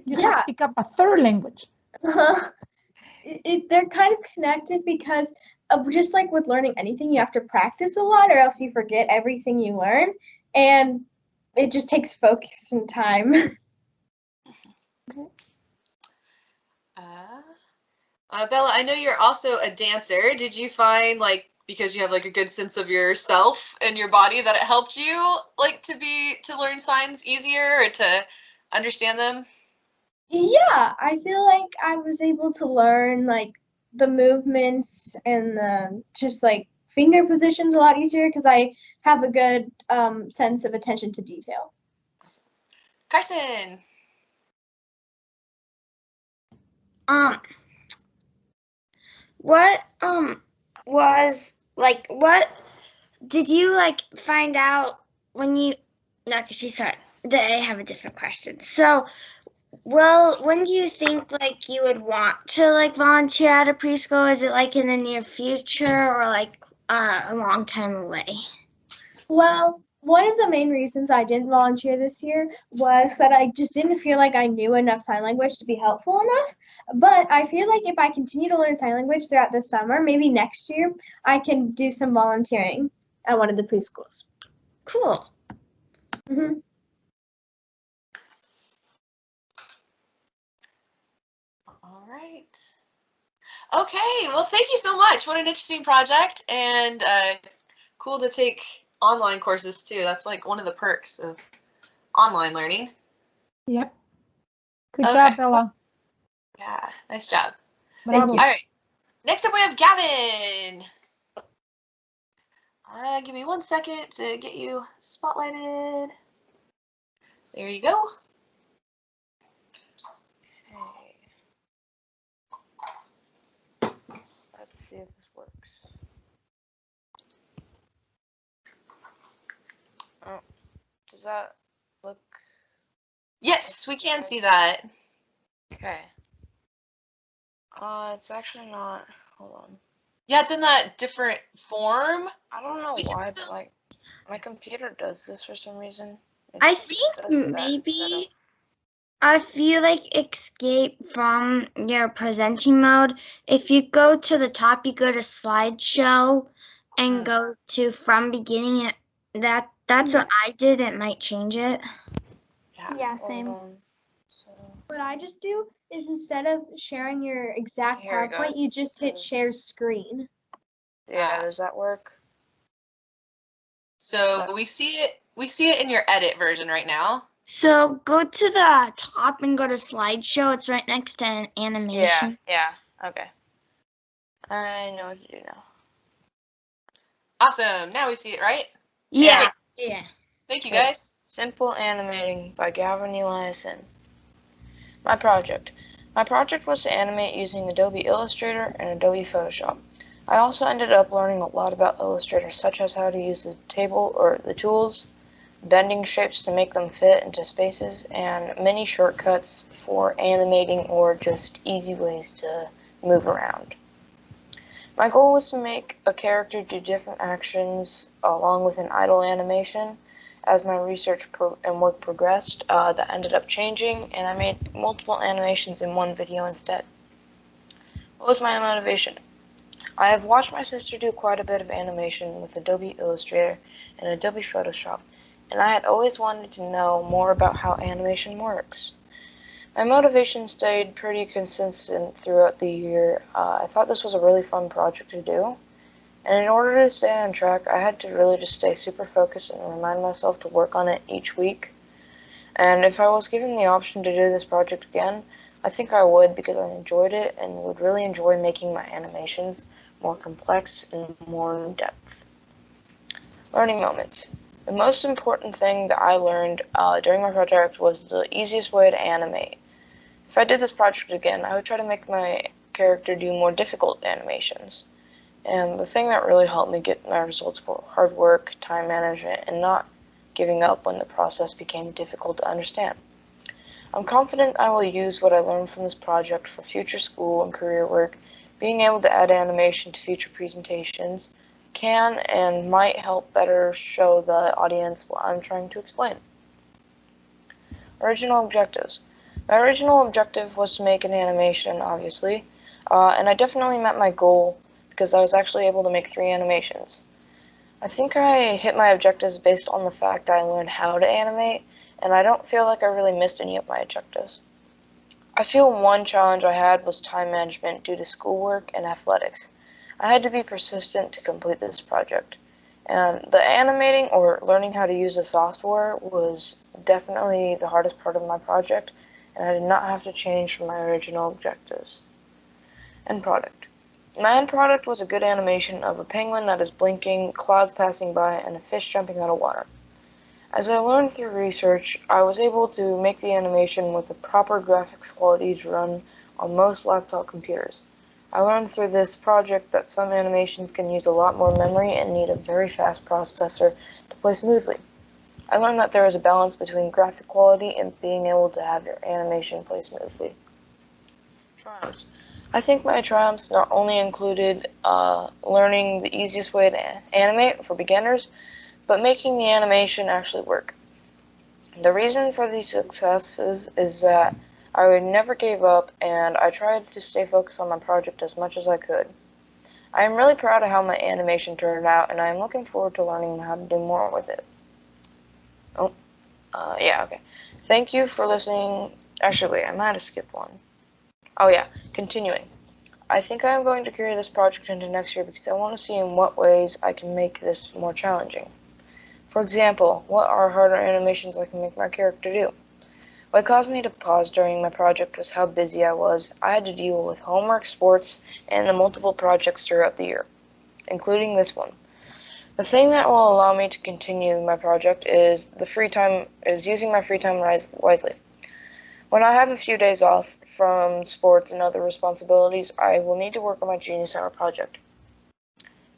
to pick up a third language. They're kind of connected because just like with learning anything, you have to practice a lot or else you forget everything you learn, and it just takes focus and time. Bella, I know you're also a dancer. Did you find, like, because you have like a good sense of yourself and your body, that it helped you like to learn signs easier or to understand them? Yeah, I feel like I was able to learn like the movements and the just like finger positions a lot easier because I have a good sense of attention to detail. Carson. What was like, what did you like find out when you, no, because she's sorry, I have a different question. So, well, when do you think like you would want to like volunteer at a preschool? Is it like in the near future or like a long time away? Well, one of the main reasons I didn't volunteer this year was that I just didn't feel like I knew enough sign language to be helpful enough. But I feel like if I continue to learn sign language throughout the summer, maybe next year, I can do some volunteering at one of the preschools. Cool. Mm-hmm. All right. Okay, well, thank you so much. What an interesting project, and cool to take online courses too. That's like one of the perks of online learning. Yep. Good Okay. job, Bella. Yeah, nice job. Bravo. All right. Next up, we have Gavin. Give me 1 second to get you spotlighted. There you go. Okay. Let's see if this works. Oh, does that look Yes, we can see that. okay? It's actually not. Hold on. Yeah, it's in that different form. I don't know We can why, but still- like my computer does this for some reason. It I just think does that instead of- maybe if you like escape from your presenting mode, if you go to the top, you go to slideshow and go to from beginning. That's what I did. It might change it. Yeah, hold same. on. So, What I just do is instead of sharing your exact Here we go. PowerPoint, you just hit share screen. yeah, does that work? So we see it in your edit version right now. So go to the top and go to slideshow. It's right next to an animation. Yeah. Okay. I know what to do now. Awesome. Now we see it, right? Yeah. Yeah. Thank you, Okay. guys. Simple Animating by Gavin Eliason. My project. My project was to animate using Adobe Illustrator and Adobe Photoshop. I also ended up learning a lot about Illustrator, such as how to use the table or the tools, bending shapes to make them fit into spaces, and many shortcuts for animating or just easy ways to move around. My goal was to make a character do different actions along with an idle animation. As my research and work progressed, that ended up changing, and I made multiple animations in one video instead. What was my motivation? I have watched my sister do quite a bit of animation with Adobe Illustrator and Adobe Photoshop, and I had always wanted to know more about how animation works. My motivation stayed pretty consistent throughout the year. I thought this was a really fun project to do, and in order to stay on track, I had to really just stay super focused and remind myself to work on it each week. And if I was given the option to do this project again, I think I would, because I enjoyed it and would really enjoy making my animations more complex and more in depth. Learning moments. The most important thing that I learned during my project was the easiest way to animate. If I did this project again, I would try to make my character do more difficult animations. And the thing that really helped me get my results were hard work, time management, and not giving up when the process became difficult to understand. I'm confident I will use what I learned from this project for future school and career work. Being able to add animation to future presentations can and might help better show the audience what I'm trying to explain. Original objectives. My original objective was to make an animation, obviously, and I definitely met my goal because I was actually able to make 3 animations. I think I hit my objectives based on the fact I learned how to animate, and I don't feel like I really missed any of my objectives. I feel one challenge I had was time management due to schoolwork and athletics. I had to be persistent to complete this project, and the animating or learning how to use the software was definitely the hardest part of my project, and I did not have to change from my original objectives. End product. My end product was a good animation of a penguin that is blinking, clouds passing by, and a fish jumping out of water. As I learned through research, I was able to make the animation with the proper graphics quality to run on most laptop computers. I learned through this project that some animations can use a lot more memory and need a very fast processor to play smoothly. I learned that there is a balance between graphic quality and being able to have your animation play smoothly. Triumphs. I think my triumphs not only included learning the easiest way to animate for beginners, but making the animation actually work. The reason for these successes is that I never gave up, and I tried to stay focused on my project as much as I could. I am really proud of how my animation turned out, and I am looking forward to learning how to do more with it. Okay. Thank you for listening. Actually, wait, I might have skipped one. Oh yeah, continuing. I think I am going to carry this project into next year because I want to see in what ways I can make this more challenging. For example, what are harder animations I can make my character do? What caused me to pause during my project was how busy I was. I had to deal with homework, sports, and the multiple projects throughout the year, including this one. The thing that will allow me to continue my project is using my free time wisely. When I have a few days off from sports and other responsibilities, I will need to work on my Genius Hour project.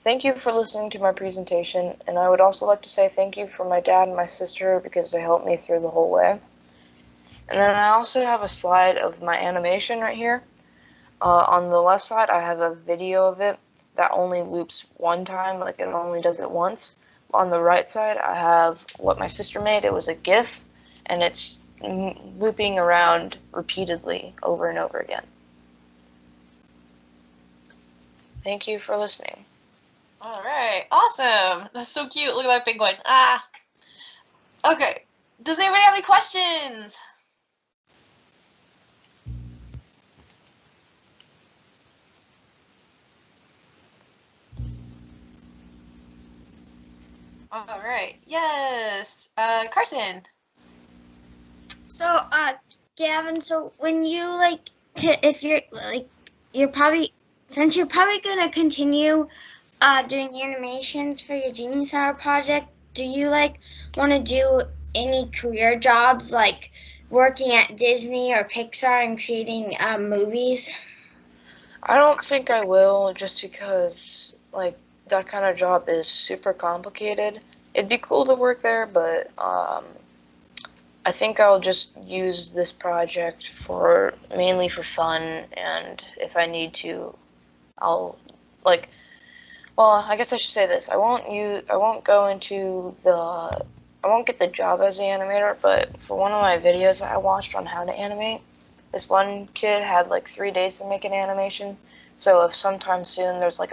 Thank you for listening to my presentation, and I would also like to say thank you for my dad and my sister because they helped me through the whole way. And then I also have a slide of my animation right here. On the left side, I have a video of it that only loops one time, like it only does it once. On the right side, I have what my sister made. It was a GIF, and it's looping around repeatedly over and over again. Thank you for listening. All right, awesome. That's so cute. Look at that penguin. Ah. Okay. Does anybody have any questions? All right. Yes. Carson. So, Gavin, so when you if you're since you're probably gonna continue doing animations for your Genius Hour project, do you want to do any career jobs like working at Disney or Pixar and creating movies? I don't think I will, just because that kind of job is super complicated. It'd be cool to work there, but I think I'll just use this project mainly for fun, and if I need to, I'll well, I guess I should say this. I won't get the job as an animator, but for one of my videos I watched on how to animate, this one kid had 3 days to make an animation. So if sometime soon there's a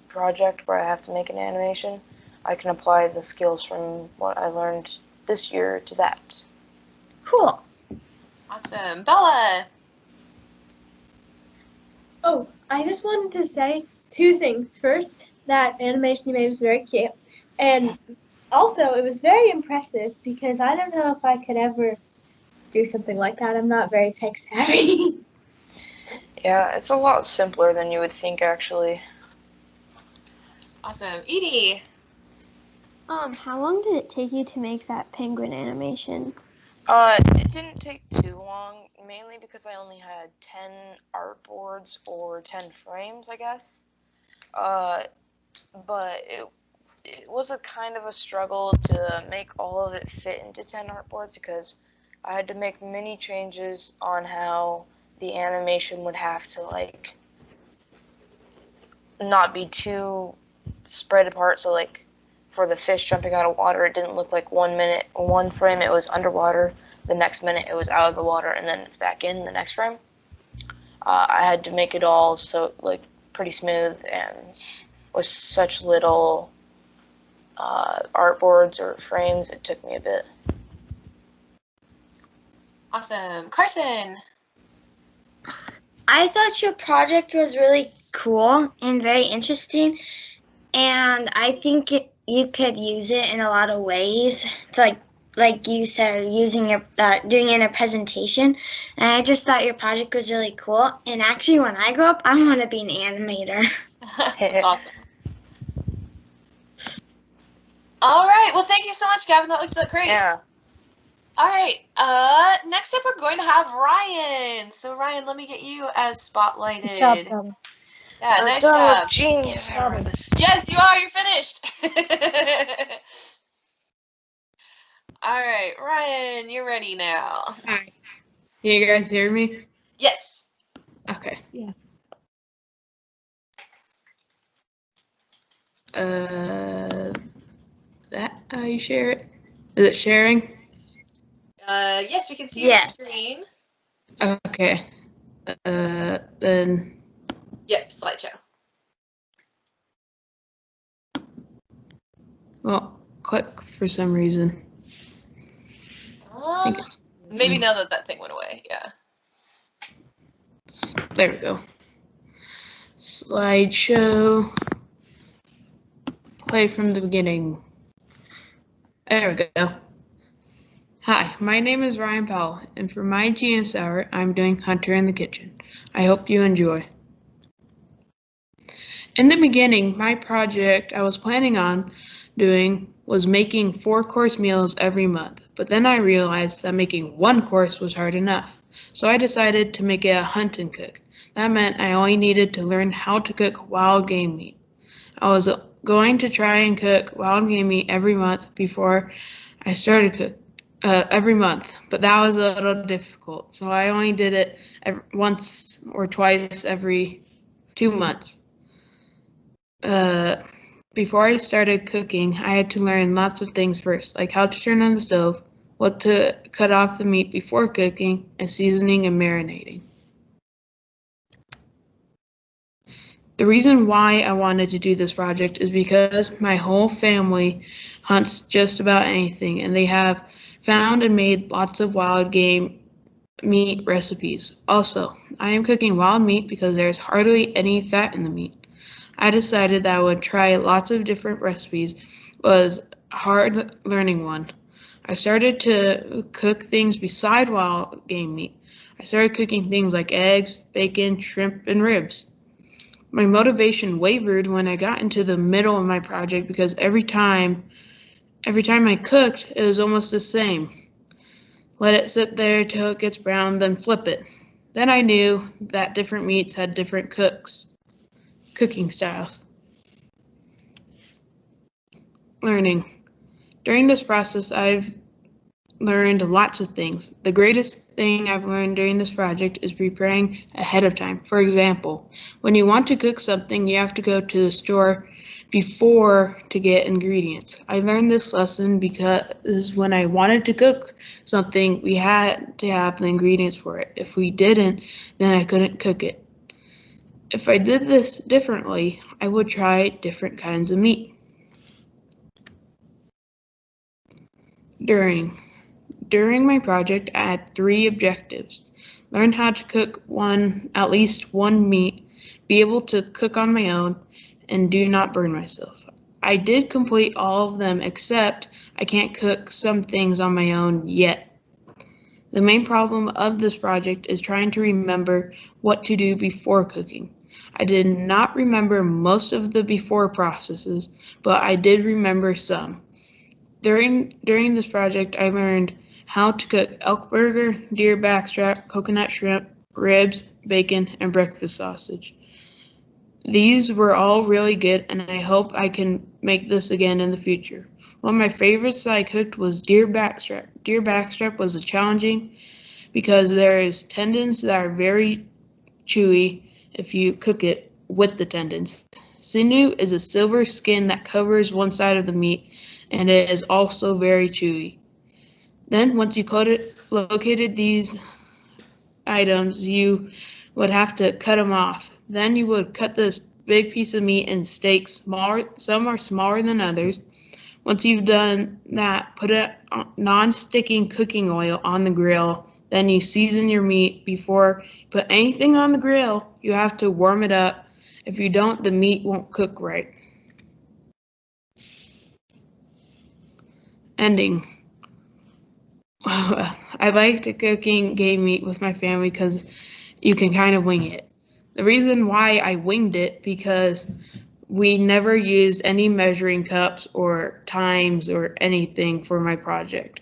project where I have to make an animation, I can apply the skills from what I learned this year to that. Cool. Awesome. Bella. Oh, I just wanted to say 2 things. First, that animation you made was very cute. And also, it was very impressive because I don't know if I could ever do something like that. I'm not very tech savvy. Yeah, it's a lot simpler than you would think, actually. Awesome. Edie. How long did it take you to make that penguin animation? It didn't take too long, mainly because I only had 10 artboards or 10 frames, I guess. But it was a kind of a struggle to make all of it fit into 10 artboards because I had to make many changes on how the animation would have to not be too spread apart. So for the fish jumping out of water, it didn't look like 1 minute or one frame it was underwater, the next minute it was out of the water, and then it's back in the next frame. I had to make it all so pretty smooth, and with such little artboards or frames, it took me a bit. Awesome. Carson. I thought your project was really cool and very interesting, and I think you could use it in a lot of ways to like you said, using your doing it in a presentation. And I just thought your project was really cool. And actually, when I grow up, I want to be an animator. That's awesome. All right. Well, thank you so much, Gavin. That looked great. Yeah. All right. Next up, we're going to have Ryan. So, Ryan, let me get you as spotlighted. Good job, Gavin. Yeah, nice job. Genius. Yes, you are. You're finished. All right, Ryan, you're ready now. All right. You guys hear me? Yes. Okay. Yes. That how you share it? Is it sharing? Yes, we can see your screen. Okay. Then. Yep, slideshow. Well, click for some reason. Maybe now that thing went away. Yeah. There we go. Slideshow. Play from the beginning. There we go. Hi, my name is Ryan Powell, and for my Genius Hour, I'm doing Hunter in the Kitchen. I hope you enjoy. In the beginning, my project I was planning on doing was making 4-course meals every month, but then I realized that making 1 course was hard enough. So I decided to make it a hunt and cook. That meant I only needed to learn how to cook wild game meat. I was going to try and cook wild game meat every month before I started cook every month, but that was a little difficult. So I only did it once or twice every 2 months. Before I started cooking, I had to learn lots of things first, like how to turn on the stove, what to cut off the meat before cooking, and seasoning and marinating. The reason why I wanted to do this project is because my whole family hunts just about anything, and they have found and made lots of wild game meat recipes. Also, I am cooking wild meat because there's hardly any fat in the meat. I decided that I would try lots of different recipes. It was a hard learning one. I started to cook things beside wild game meat. I started cooking things like eggs, bacon, shrimp, and ribs. My motivation wavered when I got into the middle of my project because every time I cooked, it was almost the same. Let it sit there till it gets brown, then flip it. Then I knew that different meats had different cooking styles. Learning. During this process, I've learned lots of things. The greatest thing I've learned during this project is preparing ahead of time. For example, when you want to cook something, you have to go to the store before to get ingredients. I learned this lesson because when I wanted to cook something, we had to have the ingredients for it. If we didn't, then I couldn't cook it. If I did this differently, I would try different kinds of meat. During my project, I had 3 objectives. Learn how to cook at least one meat, be able to cook on my own, and do not burn myself. I did complete all of them except I can't cook some things on my own yet. The main problem of this project is trying to remember what to do before cooking. I did not remember most of the before processes, but I did remember some. During this project, I learned how to cook elk burger, deer backstrap, coconut shrimp, ribs, bacon, and breakfast sausage. These were all really good, and I hope I can make this again in the future. One of my favorites that I cooked was deer backstrap. Deer backstrap was challenging because there is tendons that are very chewy if you cook it with the tendons. Sinew is a silver skin that covers one side of the meat, and it is also very chewy. Then once you located these items, you would have to cut them off. Then you would cut this big piece of meat in steaks. Some are smaller than others. Once you've done that, put a non-sticking cooking oil on the grill. Then you season your meat. Before you put anything on the grill, you have to warm it up. If you don't, the meat won't cook right. Ending. I like to cooking game meat with my family because you can kind of wing it. The reason why I winged it because we never used any measuring cups or times or anything for my project.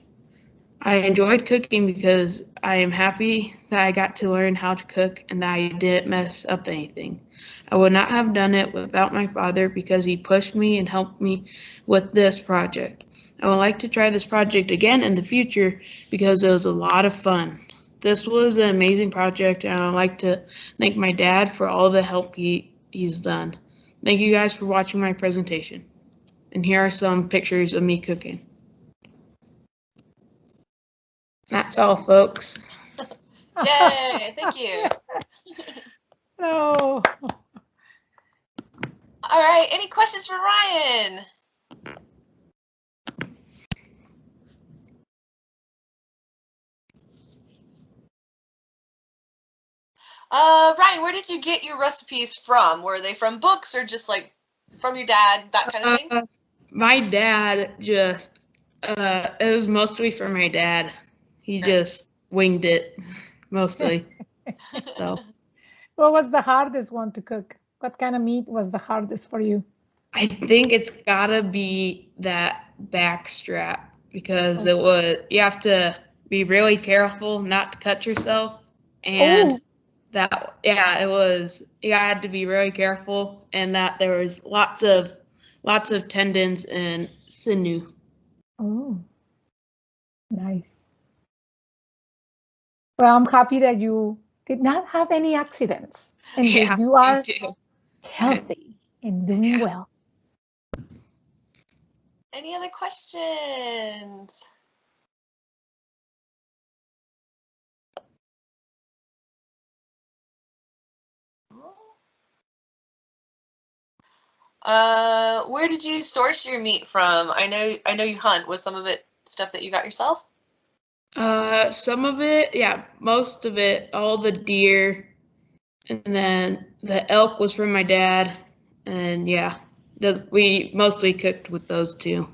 I enjoyed cooking because I am happy that I got to learn how to cook and that I didn't mess up anything. I would not have done it without my father because he pushed me and helped me with this project. I would like to try this project again in the future because it was a lot of fun. This was an amazing project, and I would like to thank my dad for all the help he's done. Thank you guys for watching my presentation. And here are some pictures of me cooking. That's all, folks. Yay, thank you. No. All right, any questions for Ryan? Ryan, where did you get your recipes from? Were they from books or just like from your dad, that kind of thing? My dad it was mostly from my dad. He just winged it mostly. So What was the hardest one to cook? What kind of meat was the hardest for you? I think it's gotta be that back strap because you have to be really careful not to cut yourself. And you had to be really careful, and that there was lots of tendons and sinew. Oh, nice. Well, I'm happy that you did not have any accidents and that you are healthy and doing well. Any other questions? Where did you source your meat from? I know you hunt. Was some of it stuff that you got yourself? Some of it, yeah, most of it, all the deer, and then the elk was from my dad, and yeah, we mostly cooked with those two.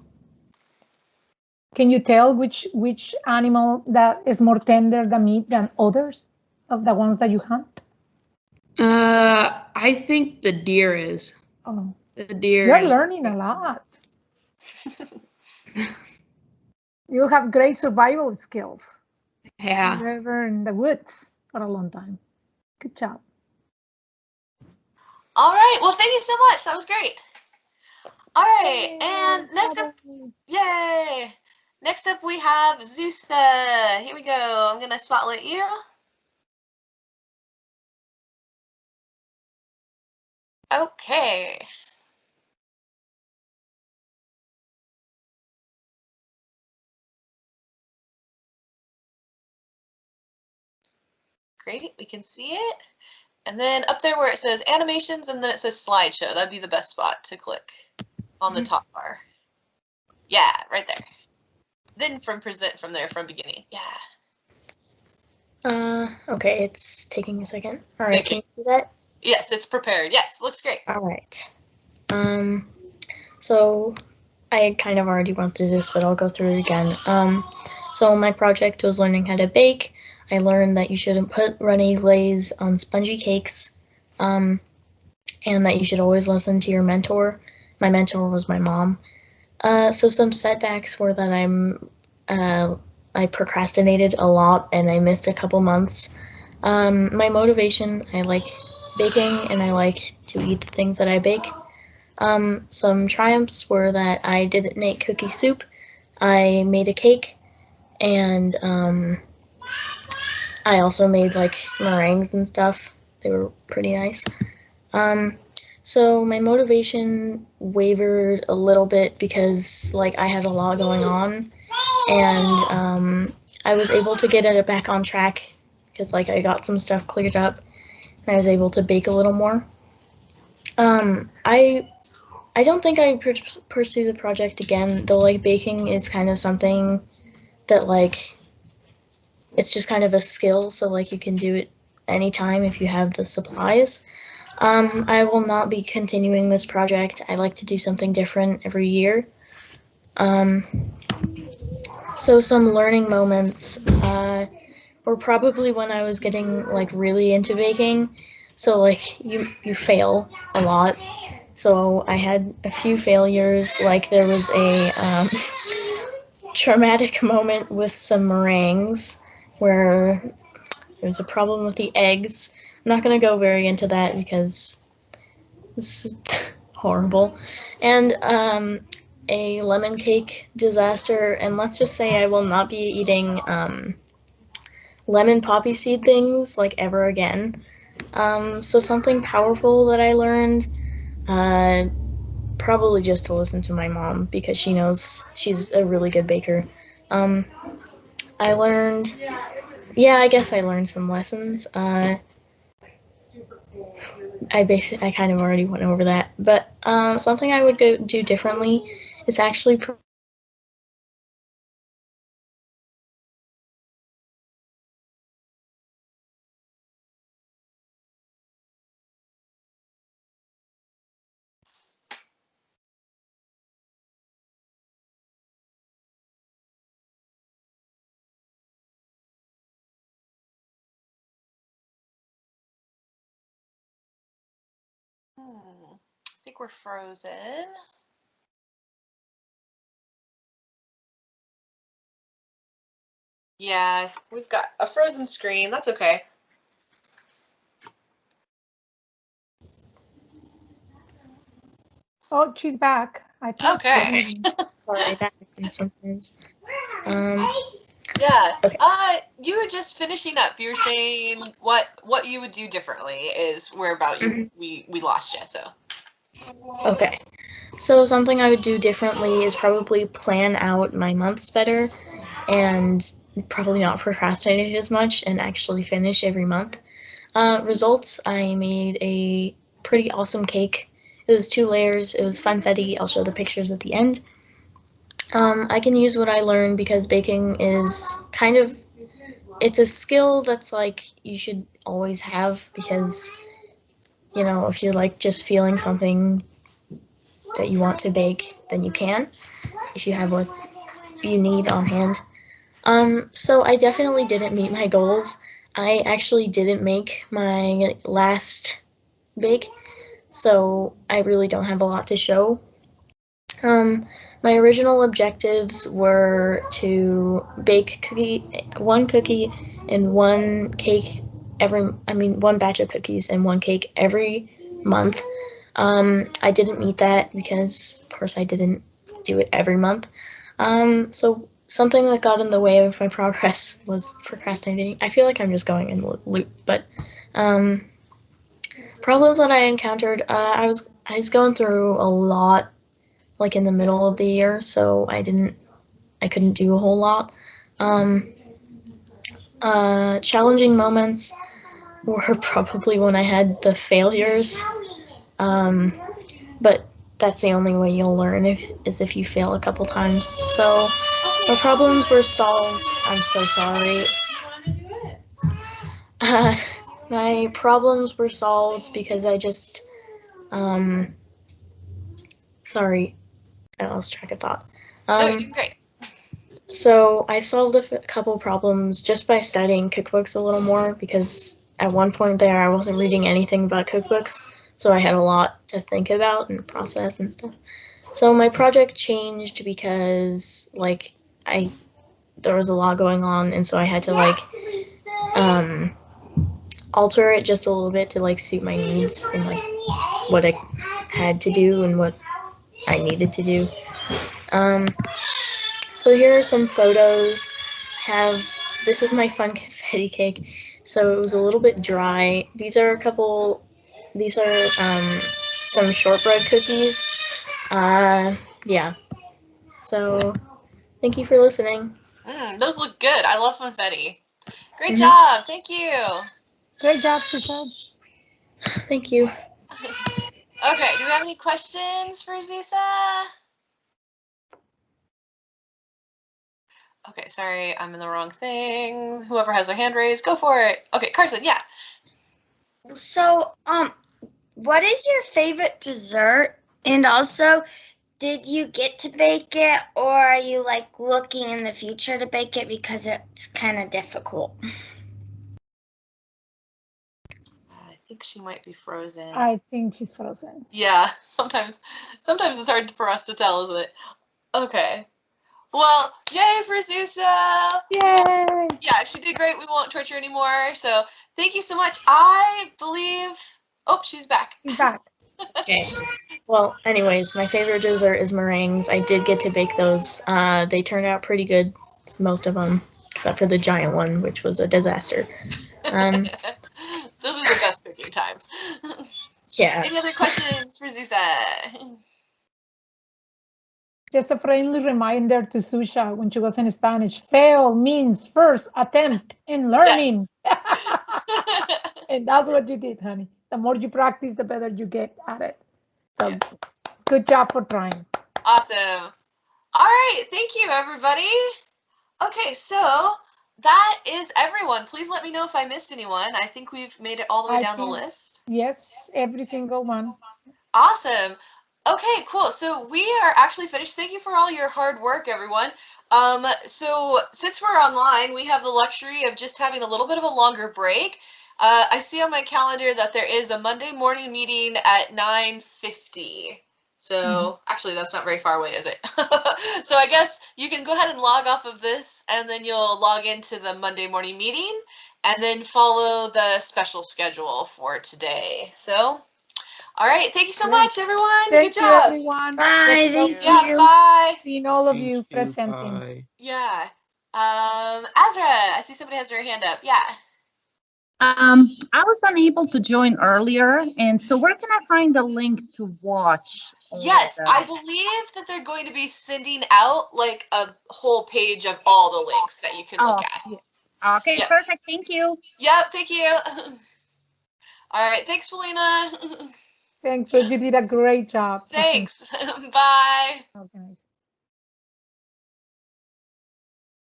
Can you tell which animal that is more tender the meat than others of the ones that you hunt? I think the deer is. Oh, the deer. You're learning a lot. You have great survival skills. Yeah. You were in the woods for a long time. Good job. All right. Well, thank you so much. That was great. All right. And next up, yay. Next up, we have Xuxa. Here we go. I'm going to spotlight you. Okay. Great. We can see it. And then up there where it says animations and then it says slideshow, that'd be the best spot to click on the top bar. Yeah, right there. Then from present from there from beginning. Yeah. Okay, it's taking a second. All right, can you see that? Yes, it's prepared. Yes, looks great. All right. So I kind of already went through this, but I'll go through it again. So my project was learning how to bake. I learned that you shouldn't put runny glaze on spongy cakes, and that you should always listen to your mentor. My mentor was my mom. So some setbacks were that I procrastinated a lot and I missed a couple months. My motivation, I like baking and I like to eat the things that I bake. Some triumphs were that I didn't make cookie soup. I made a cake, and I also made like meringues and stuff. They were pretty nice. So my motivation wavered a little bit because like I had a lot going on, and I was able to get it back on track because like I got some stuff cleared up and I was able to bake a little more. I don't think I pursue the project again, though. Like baking is kind of something that like it's just kind of a skill, so like you can do it anytime if you have the supplies. I will not be continuing this project. I like to do something different every year. So some learning moments were probably when I was getting like really into baking. So like you fail a lot. So I had a few failures. Like there was a traumatic moment with some meringues where there was a problem with the eggs. I'm not going to go very into that because this is horrible. And a lemon cake disaster. And let's just say I will not be eating lemon poppy seed things like ever again. So something powerful that I learned, probably just to listen to my mom because she knows she's a really good baker. I learned, I guess I learned some lessons. I kind of already went over that, but something I would do differently is actually I think we're frozen. Yeah, we've got a frozen screen. That's okay. Oh, she's back. I think. Okay. Sorry, that happens sometimes. Yeah. Okay. You were just finishing up. You were saying what you would do differently is where about you we lost you. So. Okay. So something I would do differently is probably plan out my months better and probably not procrastinate as much and actually finish every month. Results, I made a pretty awesome cake. It was 2 layers. It was funfetti. I'll show the pictures at the end. I can use what I learned because baking is kind of, it's a skill that's like you should always have because, you know, if you're like just feeling something that you want to bake, then you can, if you have what you need on hand. So I definitely didn't meet my goals. I actually didn't make my last bake, so I really don't have a lot to show. My original objectives were to bake one cookie and one cake one batch of cookies and one cake every month. I didn't meet that because, of course, I didn't do it every month. So something that got in the way of my progress was procrastinating. I feel like I'm just going in a loop, but problems that I encountered, I was going through a lot, like in the middle of the year, so I couldn't do a whole lot. Challenging moments were probably when I had the failures, but that's the only way you'll learn is if you fail a couple times. So my problems were solved. I'm so sorry. My problems were solved because I just, sorry, I lost track of thought. No, you're great. So I solved a couple problems just by studying cookbooks a little more because at one point there I wasn't reading anything about cookbooks, so I had a lot to think about and process and stuff. So my project changed because like there was a lot going on, and so I had to like alter it just a little bit to like suit my needs and like what I had to do and what I needed to do. So here are some photos. This is my fun confetti cake. So it was a little bit dry. These are some shortbread cookies. Yeah. So thank you for listening. Those look good. I love funfetti. Great job. Thank you. Great job, Xuxa. Thank you. Okay, do we have any questions for Xuxa? Okay, sorry, I'm in the wrong thing. Whoever has their hand raised, go for it. Okay, Carson, yeah. So, what is your favorite dessert? And also, did you get to bake it, or are you like looking in the future to bake it because it's kind of difficult? I think she might be frozen. I think she's frozen. Yeah, sometimes it's hard for us to tell, isn't it? Okay. Well, yay for Xuxa! Yay! Yeah, she did great. We won't torture anymore. So thank you so much. I believe. Oh, she's back. She's back. Okay. Well, anyways, my favorite dessert is meringues. I did get to bake those. They turned out pretty good, most of them, except for the giant one, which was a disaster. Those are the best cooking times. Yeah. Any other questions for Xuxa? Just a friendly reminder to Xuxa when she was in Spanish. Fail means first attempt in learning. Yes. And that's what you did, honey. The more you practice, the better you get at it. So good job for trying. Awesome. All right. Thank you, everybody. Okay, so that is everyone. Please let me know if I missed anyone. I think we've made it all the way down the list. Yes, every single one. Awesome. Okay, cool. So we are actually finished. Thank you for all your hard work, everyone. So since we're online, we have the luxury of just having a little bit of a longer break. I see on my calendar that there is a Monday morning meeting at 9:50. So actually, that's not very far away, is it? So I guess you can go ahead and log off of this, and then you'll log into the Monday morning meeting, and then follow the special schedule for today. So, all right. Thank you so much, everyone. Thank Good you, job. everyone. Bye. Good Thank luck to Yeah. you. Bye. Seeing all of Thank you you. presenting. Bye. Yeah. Azra, I see somebody has their hand up. Yeah. I was unable to join earlier, and so where can I find the link to watch? Yes, I believe that they're going to be sending out like a whole page of all the links that you can look at. Yes. Okay, Yep. perfect. Thank you. Yep, thank you. All right, thanks, Felina. Thanks, you did a great job. Thanks. Bye. Okay.